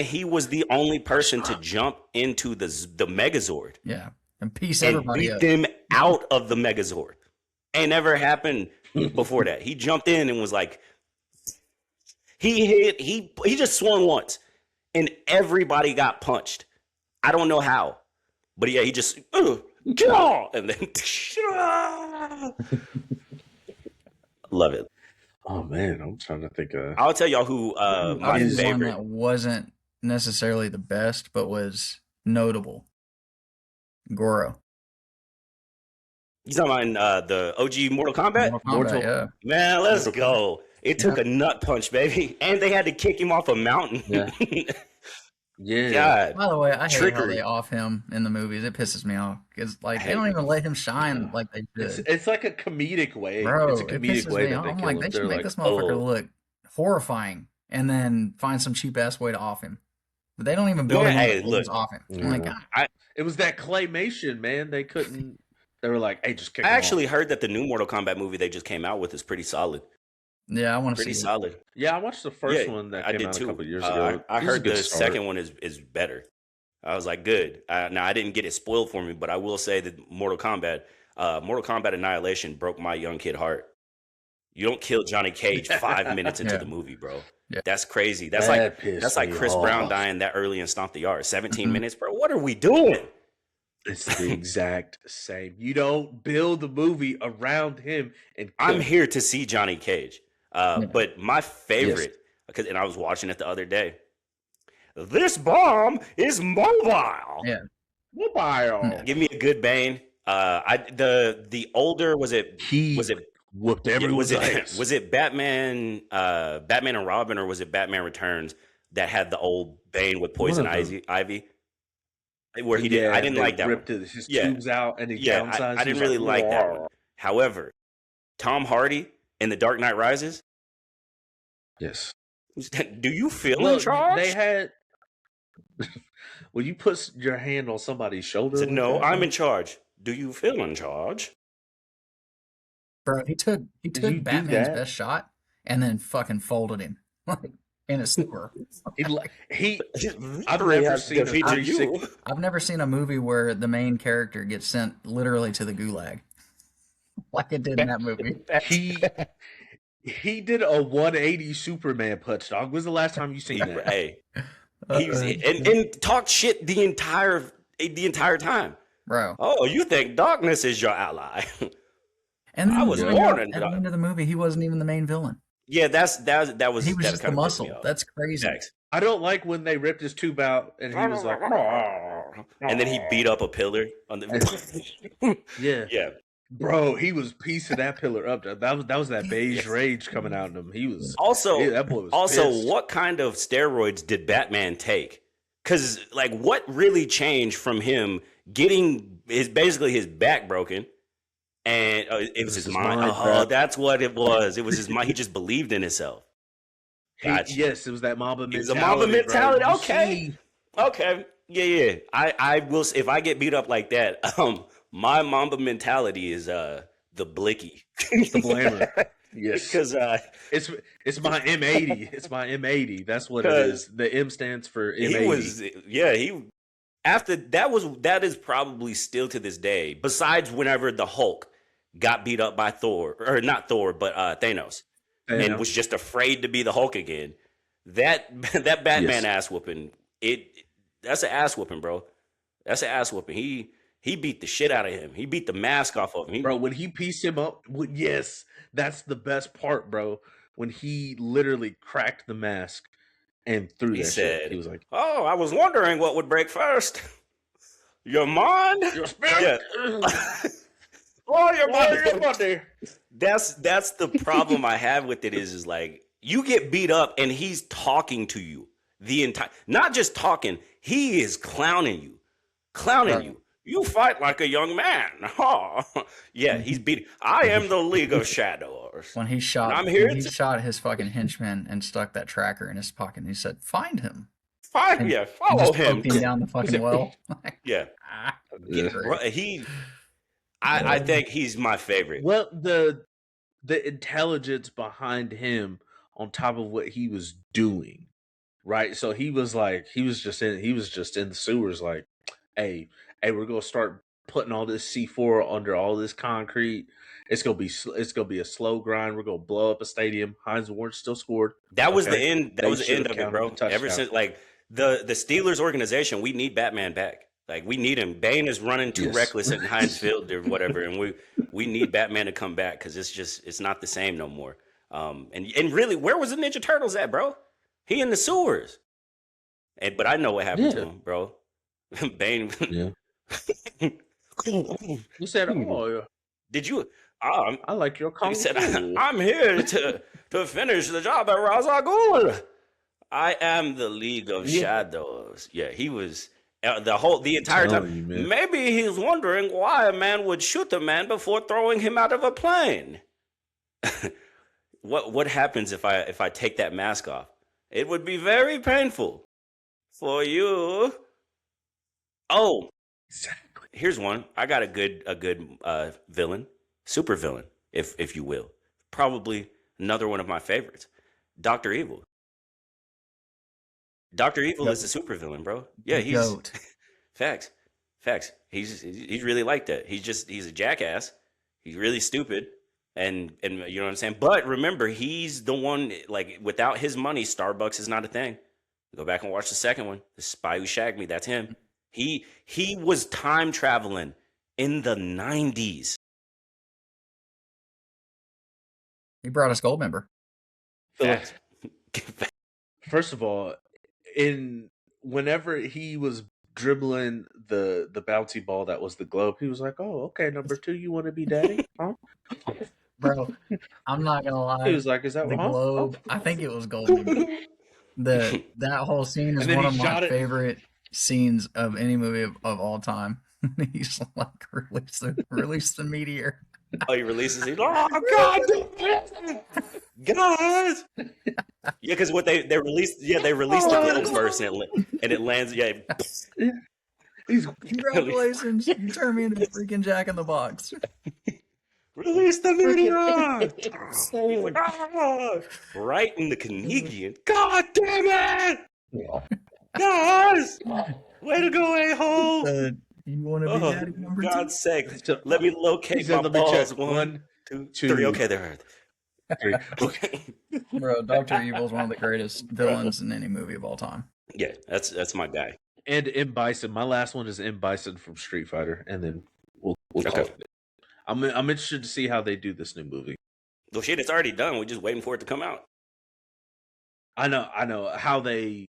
S2: he was the only person to jump into the Megazord
S1: yeah, and piece
S2: and
S1: everybody
S2: beat
S1: up.
S2: them out of the Megazord. Ain't never happened before that. He jumped in and was like, he just swung once and everybody got punched. I don't know how, but yeah, he just and then love it.
S3: Oh man, I'm trying to think of.
S2: I'll tell y'all who
S1: I'll
S2: my
S1: do one
S2: favorite.
S1: that wasn't necessarily the best, but was notable. Goro.
S2: You talking about the OG Mortal Kombat?
S1: Mortal Kombat, yeah.
S2: Man, let's go. It took a nut punch, baby, and they had to kick him off a mountain.
S3: Yeah. Yeah.
S2: God.
S1: By the way, I hate how
S2: Trickery.
S1: they off him in the movies. It pisses me off because like they don't even let him shine like they should.
S3: It's like a comedic way.
S1: Bro,
S3: it's a
S1: it
S3: comedic
S1: pisses
S3: way
S1: me
S3: that
S1: off.
S3: they
S1: I'm
S3: kill
S1: like,
S3: him.
S1: they should
S3: They're
S1: make
S3: like,
S1: this motherfucker
S3: oh.
S1: look horrifying and then find some cheap ass way to off him. But they don't even build
S2: Yeah,
S1: him
S2: hey,
S1: up to
S2: look.
S1: just off him. I'm like, God.
S3: It was that claymation, man. They couldn't. They were like, "Hey, just kick."
S2: I
S3: him off.
S2: actually heard that the new Mortal Kombat movie they just came out with is pretty solid.
S1: Yeah, I want to see
S2: Pretty
S1: it.
S2: solid.
S3: Yeah, I watched the first
S2: Yeah,
S3: one that
S2: I
S3: came
S2: did
S3: out
S2: too.
S3: a couple years ago.
S2: I
S3: It was a
S2: heard
S3: good
S2: the
S3: start.
S2: second one is better. I was like, good. Now I didn't get it spoiled for me, but I will say that Mortal Kombat Annihilation broke my young kid heart. You don't kill Johnny Cage 5 minutes into
S1: Yeah.
S2: the movie, bro.
S1: Yeah.
S2: That's crazy. That's
S3: That pissed
S2: like
S3: me
S2: Chris Brown
S3: off.
S2: dying that early in Stomp the Yard. 17
S1: Mhm.
S2: minutes, bro. What are we doing?
S3: It's the exact same. You don't build a movie around him and kill
S2: I'm
S3: him.
S2: here to see Johnny Cage.
S1: Yeah.
S2: But my favorite, and I was watching it the other day. This bomb is mobile.
S1: Yeah.
S3: Mobile.
S2: Give me a good Bane. The older was it
S3: Whooped
S2: was
S3: everyone's
S2: it
S3: ass.
S2: was it Batman and Robin, or was it Batman Returns that had the old Bane with poison
S3: One of them.
S2: ivy? Where he did, I didn't
S3: they
S2: like that
S3: ripped
S2: one.
S3: his
S2: Yeah.
S3: tubes out and he
S2: Yeah,
S3: downsized.
S2: I didn't really like that one. However, Tom Hardy in The Dark Knight Rises.
S3: Yes.
S2: Do you feel in
S3: Look,
S2: charge?
S3: they had. When you put your hand on somebody's shoulder,
S2: Said,
S3: like
S2: no,
S3: that,
S2: I'm
S3: bro,
S2: in charge. Do you feel in charge?
S1: Bro, he took
S3: you do
S1: Batman's
S3: that?
S1: best shot and then fucking folded him like in a sewer.
S3: He. I've
S2: Victory
S3: never
S2: has
S3: seen a
S2: defeated
S3: 360
S1: I've never seen a movie where the main character gets sent literally to the gulag like it did in that movie.
S3: He did a 180 Superman punch, dog. When's the last time you seen that?
S2: Hey, he was, and talked shit the entire time.
S1: Bro.
S2: Oh, you think darkness is your ally?
S1: And then
S2: I was
S1: at
S2: born
S1: the
S2: in
S1: end of the movie, he wasn't even the main villain.
S2: Yeah, that was
S1: He was
S2: that
S1: just the
S2: kinda pissed me
S1: muscle.
S2: off.
S1: That's crazy.
S2: Facts.
S3: I don't like when they ripped his tube out and he was like,
S2: And then he beat up a pillar on the.
S3: yeah,
S2: Yeah,
S3: bro, he was piecing that pillar up. That was that beige rage coming out of him. He was
S2: Also,
S3: that boy was pissed.
S2: what kind of steroids did Batman take? Because like, what really changed from him getting basically his back broken, and it was his mind. Oh, that's what it was. It was his mind. He just believed in himself. Gotcha.
S3: Yes, it was that Mamba mentality.
S2: It was a Mamba mentality.
S3: Bro.
S2: Okay. Yeah. I will. If I get beat up like that, my Mamba mentality is the blicky,
S3: the blamer. Yes,
S2: because
S3: it's my M80. It's my M80. That's what it is. The M stands for M80.
S2: That is probably still to this day. Besides, whenever the Hulk got beat up by Thor, or not Thor, but Thanos, and was just afraid to be the Hulk again. That Batman ass whooping. That's an ass whooping, bro. That's an ass whooping. He He beat the shit out of him. He beat the mask off of him.
S3: Bro, when he pieced him up, yes, that's the best part, bro. When he literally cracked the mask and threw
S2: He
S3: that shit.
S2: said,
S3: He was like,
S2: "Oh, I was wondering what would break first. Your mind?
S3: your spirit?
S2: Yeah.
S3: Oh, your money.
S2: That's the problem I have with it is like you get beat up and he's talking to you the entire, not just talking, he is clowning you. Clowning you. You fight like a young man. Oh. Yeah, he's beating. I am the League of Shadows.
S1: When he shot,
S2: I'm here
S1: when he
S2: to
S1: shot his fucking henchman and stuck that tracker in his pocket, and he said, "Find him."
S2: fight.
S1: And,
S2: Yeah,
S1: and
S2: follow
S1: just
S2: him.
S1: poked him down the fucking well.
S2: Yeah.
S1: Get great.
S2: I think he's my favorite.
S3: Well, the intelligence behind him on top of what he was doing, right? So he was just in the sewers, like, hey, we're gonna start putting all this C4 under all this concrete. It's gonna be a slow grind. We're gonna blow up a stadium. Hines Ward still scored.
S2: That was the
S3: Okay.
S2: end. That
S3: They
S2: was the
S3: should
S2: end
S3: have
S2: of it, bro.
S3: counted the
S2: Ever
S3: touchdown.
S2: since like the Steelers organization, we need Batman back. Like we need him. Bane is running too
S3: Yes.
S2: reckless in Heinz Field or whatever, and we need Batman to come back because it's not the same no more. And really, where was the Ninja Turtles at, bro? He in the sewers. But I know what happened to him, bro. Bane.
S3: Yeah. He said, "Oh, yeah,
S2: Did you?
S3: I like your kung
S2: He said,
S3: fu."
S2: "I'm here to finish the job at Ra's al Ghul. I am the League of Shadows." Yeah, he was the entire
S3: Telling
S2: time.
S3: you, man.
S2: Maybe he's wondering why a man would shoot a man before throwing him out of a plane. What happens if I take that mask off? It would be very painful for you. Oh,
S3: Exactly.
S2: here's one. I got a good villain, super villain, if you will. Probably another one of my favorites, Doctor Evil. Doctor Evil is a super villain, bro. Yeah, he's
S1: Goat.
S2: facts. He's really like that. He's a jackass. He's really stupid, and you know what I'm saying. But remember, he's the one. Like without his money, Starbucks is not a thing. Go back and watch the second one. The Spy Who Shagged Me. That's him. He was time traveling in the 90s.
S1: He brought us Goldmember.
S2: Facts.
S3: First of all, whenever he was dribbling the bouncy ball that was the globe, he was like, "Oh, okay, number 2, you want to be daddy?" Huh?
S1: Bro, I'm not gonna lie.
S3: He was like, "Is that
S1: the
S3: huh?
S1: globe? I think it was Goldmember. That whole scene is
S3: And then
S1: one
S3: he
S1: of my
S3: shot it.
S1: favorite scenes of any movie of all time. He's like, release the meteor.
S2: Oh, he releases it. Oh God, guys! Yeah, because what they released. Yeah, they released the globe first, and it lands. Yeah,
S3: He's
S1: Congratulations, you turned me into a freaking Jack in the Box.
S2: release the meteor. He's like, "Ah!" Right in the Canadian. God damn it, guys! Way to go, a-hole!
S1: You want to be
S2: Oh,
S1: daddy number
S2: God's sake!
S3: So-
S2: Let me locate
S3: he said,
S2: my
S3: "Let me
S2: balls.
S3: check.
S2: 1, 2,
S3: 2,
S2: 3. Okay, there.
S3: 3. Okay.
S1: 2? Bro, Dr. Evil is one of the greatest villains in any movie of all time.
S2: Yeah, that's my guy.
S3: And M. Bison. My last one is M. Bison from Street Fighter, and then we'll call
S2: Okay.
S3: it. I'm interested to see how they do this new movie.
S2: Well, shit, it's already done. We're just waiting for it to come out.
S3: I know how they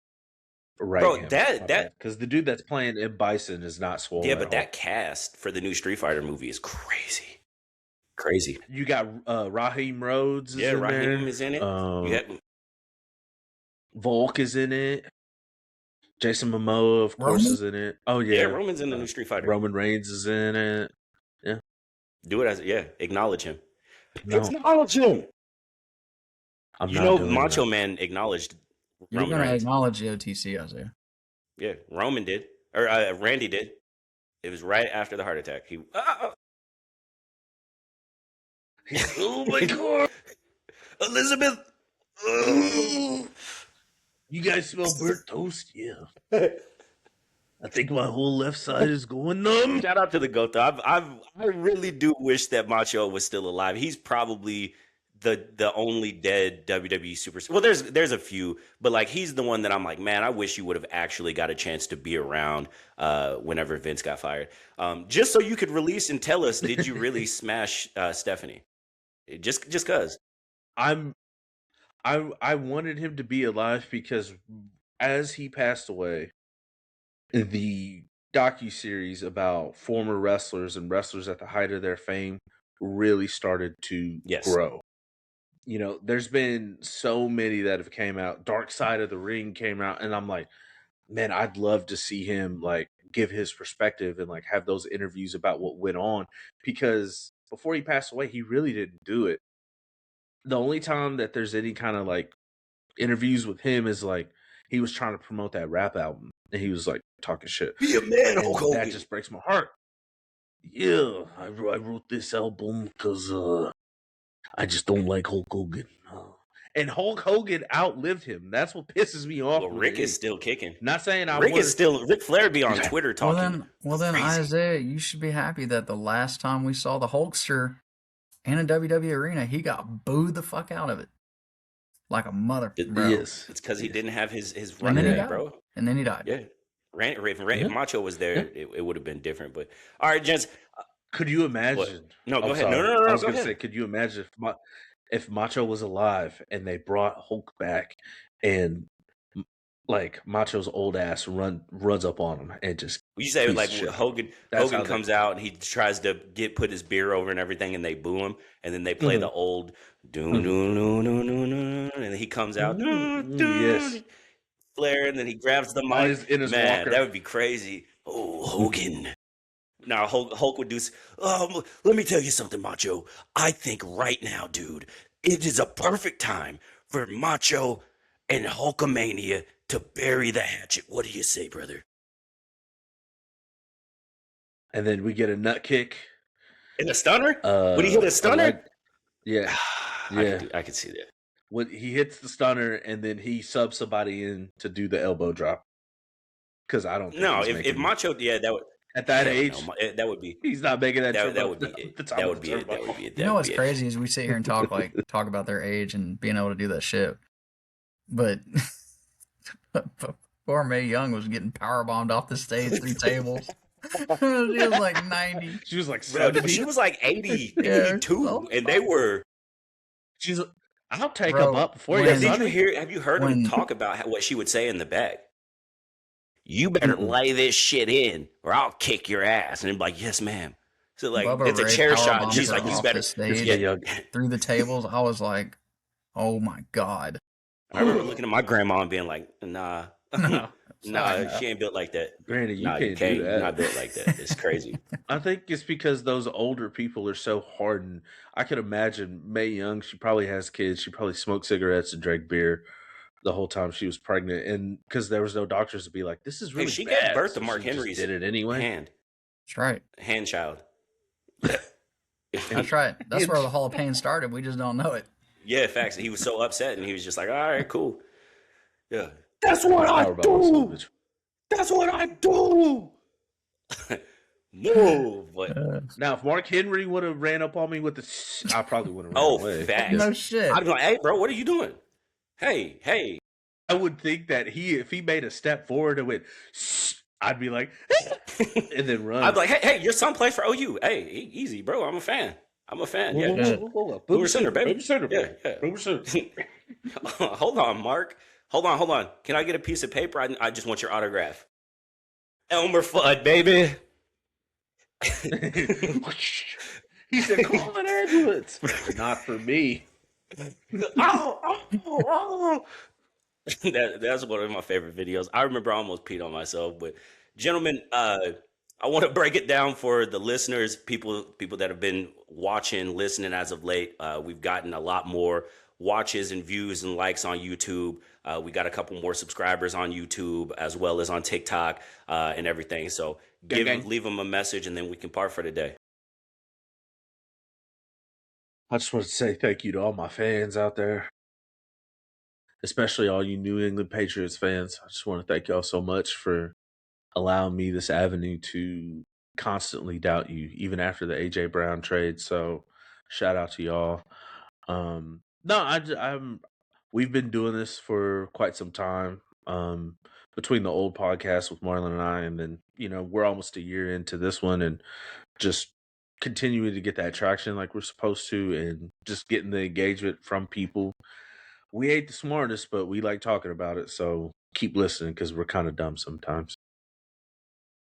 S3: write
S2: Bro,
S3: him.
S2: that
S3: because the dude that's playing M. Bison is not swollen.
S2: yeah,
S3: at
S2: but
S3: all.
S2: that cast for the new Street Fighter movie is crazy, crazy.
S3: You got Raheem Rhodes. Is
S2: Yeah,
S3: in
S2: Raheem
S3: there.
S2: is in it. You got
S3: Volk is in it. Jason Momoa, of course,
S1: Roman?
S3: is in it. Oh yeah,
S2: Roman's in the new Street Fighter.
S3: Roman Reigns is in it.
S2: Do it as acknowledge him.
S3: No,
S2: Acknowledge him.
S3: I'm
S2: You
S3: not
S2: know,
S3: doing
S2: Macho
S3: that.
S2: Man acknowledged
S1: You're
S2: Roman
S1: going to
S2: Reigns.
S1: acknowledge the OTC, Isaiah.
S2: Yeah, Roman did, or Randy did. It was right after the heart attack. He
S3: Oh my god,
S2: Elizabeth.
S3: you guys smell burnt toast? Yeah. I think my whole left side is going numb.
S2: Shout out to the GOAT. I really do wish that Macho was still alive. He's probably the only dead WWE superstar. Well, there's a few, but like he's the one that I'm like, man, I wish you would have actually got a chance to be around whenever Vince got fired, just so you could release and tell us, did you really smash Stephanie? Just cause.
S3: I'm I wanted him to be alive because as he passed away, the docuseries about former wrestlers and wrestlers at the height of their fame really started to
S2: Yes.
S3: grow. You know, there's been so many that have came out. Dark Side of the Ring came out, and I'm like, man, I'd love to see him like give his perspective and like have those interviews about what went on, because before he passed away, he really didn't do it. The only time that there's any kind of like interviews with him is like he was trying to promote that rap album and he was like talking shit.
S2: Be a man, Hulk
S3: And
S2: Hogan.
S3: that just breaks my heart. Yeah, I wrote this album because I just don't like Hulk Hogan. And Hulk Hogan outlived him. That's what pisses me off.
S2: Well,
S3: with
S2: Rick
S3: it.
S2: is still kicking.
S3: Not saying I
S2: Rick
S3: want
S2: is still Ric Flair be on Twitter talking.
S1: Well then,
S2: crazy.
S1: Isaiah, you should be happy that the last time we saw the Hulkster in a WWE arena, he got booed the fuck out of it, like a mother. Bro.
S3: Yes,
S2: It's because he didn't have his
S1: And
S2: running
S1: then he
S2: back,
S1: died.
S2: bro.
S1: And then he died.
S2: Yeah. If Macho was there, it would have been different. But all right, gents.
S3: Could you imagine?
S2: What? No, go
S3: I'm
S2: ahead.
S3: sorry.
S2: No.
S3: I was
S2: go
S3: gonna
S2: ahead.
S3: say, could you imagine if Macho was alive and they brought Hulk back and like Macho's old ass runs up on him and just
S2: You say
S3: beats
S2: like
S3: the shit.
S2: Hogan
S3: That's how
S2: comes out and he tries to put his beer over and everything, and they boo him, and then they play the old doom doom doom doom doom doom, and then he comes out
S3: yes,
S2: Flair, and then he grabs the mic.
S3: in his
S2: Man,
S3: walker.
S2: that would be crazy. Oh, Hogan. Now Hulk would do. Let me tell you something, Macho. I think right now, dude, it is a perfect time for Macho and Hulkamania to bury the hatchet. What do you say, brother?
S3: And then we get a nut kick.
S2: And a stunner? Would he hit a stunner?
S3: Yeah, yeah.
S2: I could see that.
S3: When he hits the stunner and then he subs somebody in to do the elbow drop. Because I don't think
S2: No,
S3: he's
S2: if
S3: making
S2: Macho, yeah, that would
S3: at that
S2: hell
S3: age,
S2: no, that would be
S3: he's not making that.
S2: that would be it. That would be it. That would be it.
S1: You know what's crazy is we sit here and talk about their age and being able to do that shit, but poor Mae Young was getting powerbombed off the stage through tables. She was like 90.
S3: She was like
S2: Bro,
S3: 70.
S2: she was like 80,
S1: Yeah.
S2: 82, and they were.
S3: She's. I'll take
S1: Bro,
S3: him up before
S1: when-
S3: you.
S2: Have you heard him talk about what she would say in the back? You better lay this shit in, or I'll kick your ass. And I'm like, yes, ma'am. So like,
S1: Bubba
S2: it's a
S1: Ray
S2: chair shot. And
S1: powerbombed
S2: she's
S1: her
S2: like, you
S1: off
S2: better.
S1: the stage
S2: Yeah.
S1: through the tables. I was like, oh my god.
S2: I remember looking at my grandma and being like, nah,
S1: No,
S2: nah, she ain't built like that.
S3: Granny, you
S2: Nah,
S3: can't do
S2: You're
S3: that.
S2: not built like that. It's crazy.
S3: I think it's because those older people are so hardened. I could imagine Mae Young. She probably has kids. She probably smoked cigarettes and drank beer the whole time she was pregnant, and because there was no doctors to be like, "This is really
S2: Hey, she
S3: bad."
S2: gave birth to
S3: so
S2: Mark
S3: she just
S2: Henry's
S3: did it anyway.
S2: hand
S1: That's right.
S2: child.
S1: That's right. That's where the Hall of Pain started. We just don't know it.
S2: Yeah, facts. He was so upset, and he was just like, "All right, cool." Yeah, that's what
S3: Power bottle sandwich.
S2: That's what I do. Move, but
S3: Now, if Mark Henry would have ran up on me with the, I probably would have ran
S2: oh,
S3: away.
S2: facts.
S1: No shit.
S2: I'd be like, "Hey, bro, what are you doing? Hey."
S3: I would think that if he made a step forward and went, I'd be like, and then run.
S2: I'd be like, "Hey, your son plays for OU. Hey, easy, bro. I'm a fan. Yeah, Boomer Center, baby.
S3: Boomer Center,
S2: Yeah,
S3: baby.
S2: yeah.
S3: Boomer Center.
S2: Hold on, Mark. Hold on. Can I get a piece of paper? I just want your autograph. Elmer Fudd, baby.
S3: He said, "Call an ambulance." Not for me.
S2: Oh. That's one of my favorite videos. I remember I almost peed on myself. But gentlemen, I want to break it down for the listeners, people that have been watching, listening as of late. We've gotten a lot more watches and views and likes on YouTube. We got a couple more subscribers on YouTube as well as on TikTok and everything. So leave them a message and then we can part for the day.
S3: I just want to say thank you to all my fans out there, especially all you New England Patriots fans. I just want to thank y'all so much for allowing me this avenue to constantly doubt you, even after the AJ Brown trade. So shout out to y'all. No, I'm. We've been doing this for quite some time. Between the old podcast with Marlon and I, and then we're almost a year into this one, and just continuing to get that traction like we're supposed to, and just getting the engagement from people. We ain't the smartest, but we like talking about it. So keep listening because we're kind of dumb sometimes.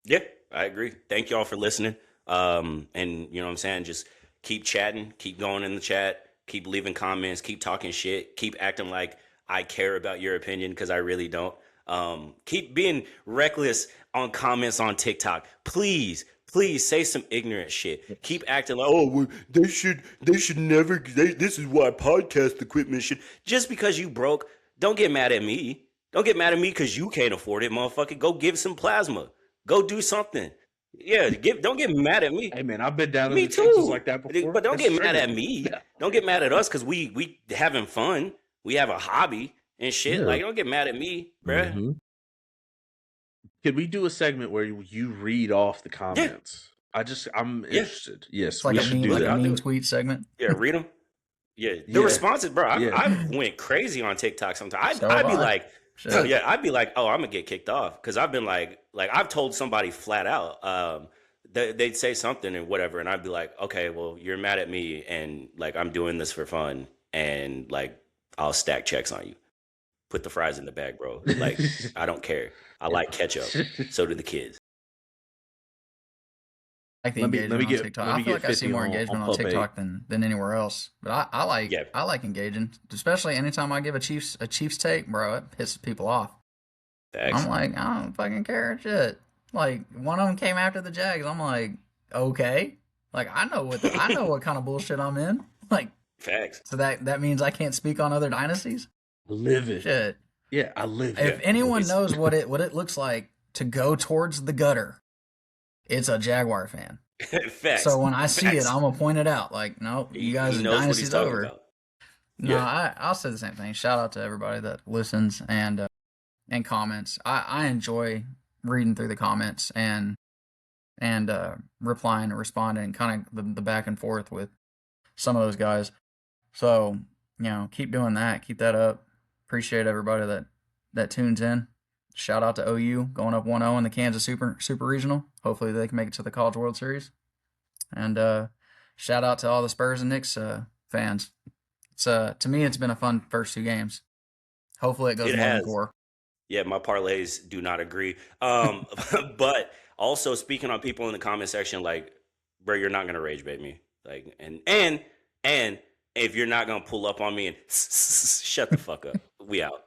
S2: Yeah, I agree. Thank y'all for listening. And you know what I'm saying? Just keep chatting, keep going in the chat, keep leaving comments, keep talking shit, keep acting like I care about your opinion because I really don't. Keep being reckless on comments on TikTok. Please, please say some ignorant shit. Keep acting like, oh, well, they should never. This is why podcast equipment should. Just because you broke, don't get mad at me. Don't get mad at me because you can't afford it, motherfucker. Go give some plasma. Go do something. Yeah, don't get mad at me.
S3: Hey man, I've been down in
S2: Me
S3: the trenches
S2: too.
S3: like that before.
S2: But don't
S3: It's
S2: get mad
S3: triggered
S2: at
S3: me.
S2: me. Don't get mad at us because we having fun. We have a hobby and shit.
S3: Yeah.
S2: Like, don't get mad at me, bruh.
S3: Mm-hmm. Could we do a segment where you read off the comments? I'm interested. Yes,
S1: It's like
S3: we
S1: a
S3: should
S1: mean,
S3: do
S1: like
S3: that.
S1: a
S2: I'll do
S1: mean
S2: it.
S1: tweet segment.
S2: Yeah, read them. Yeah, the
S3: Yeah.
S2: responses, bro.
S3: Yeah.
S2: I went crazy on TikTok sometimes.
S1: So
S2: I'd
S1: have
S2: be
S1: I.
S2: like,
S1: Shit.
S2: yeah, I'd be like, oh, I'm gonna get kicked off because I've been like I've told somebody flat out. They'd say something and whatever, and I'd be like, okay, well, you're mad at me, and like I'm doing this for fun, and like I'll stack checks on you. Put the fries in the bag, bro. Like I don't care. I like ketchup. So do the kids.
S1: I like the
S3: Let me
S1: engagement on
S3: get-
S1: TikTok.
S3: let me
S1: I feel
S3: get
S1: like I see
S3: 50
S1: more
S3: on
S1: engagement on
S3: Pub
S1: TikTok than anywhere else. But I like
S2: Yeah.
S1: I like engaging, especially anytime I give a Chiefs take, bro. It pisses people off.
S2: Thanks.
S1: I'm like, I don't fucking care, shit. Like one of them came after the Jags. I'm like, okay, like I know what kind of bullshit I'm in. Like,
S2: Facts.
S1: so that means I can't speak on other dynasties.
S3: Live it.
S1: Shit.
S3: Yeah, I live
S1: If
S3: it.
S1: anyone
S2: It's-
S1: knows what it looks like to go towards the gutter, it's a Jaguar fan.
S2: Facts.
S1: So when I see
S2: Facts.
S1: it, I'm gonna point it out. Like, nope, you guys'
S2: he knows what he's
S1: dynasty's
S2: talking
S1: over.
S2: about.
S1: No,
S2: Yeah.
S1: I'll say the same thing. Shout out to everybody that listens and comments. I enjoy reading through the comments and replying and responding, kind of the back and forth with some of those guys. So keep doing that. Keep that up. Appreciate everybody that tunes in. Shout out to OU going up 1-0 in the Kansas Super Regional. Hopefully they can make it to the College World Series. And shout out to all the Spurs and Knicks fans. It's to me, it's been a fun first two games. Hopefully it goes
S2: It
S1: more than
S2: has.
S1: 4.
S2: Yeah, my parlays do not agree. But also speaking on people in the comment section, like, bro, you're not gonna rage bait me. Like, and if you're not gonna pull up on me and shut the fuck up, we out.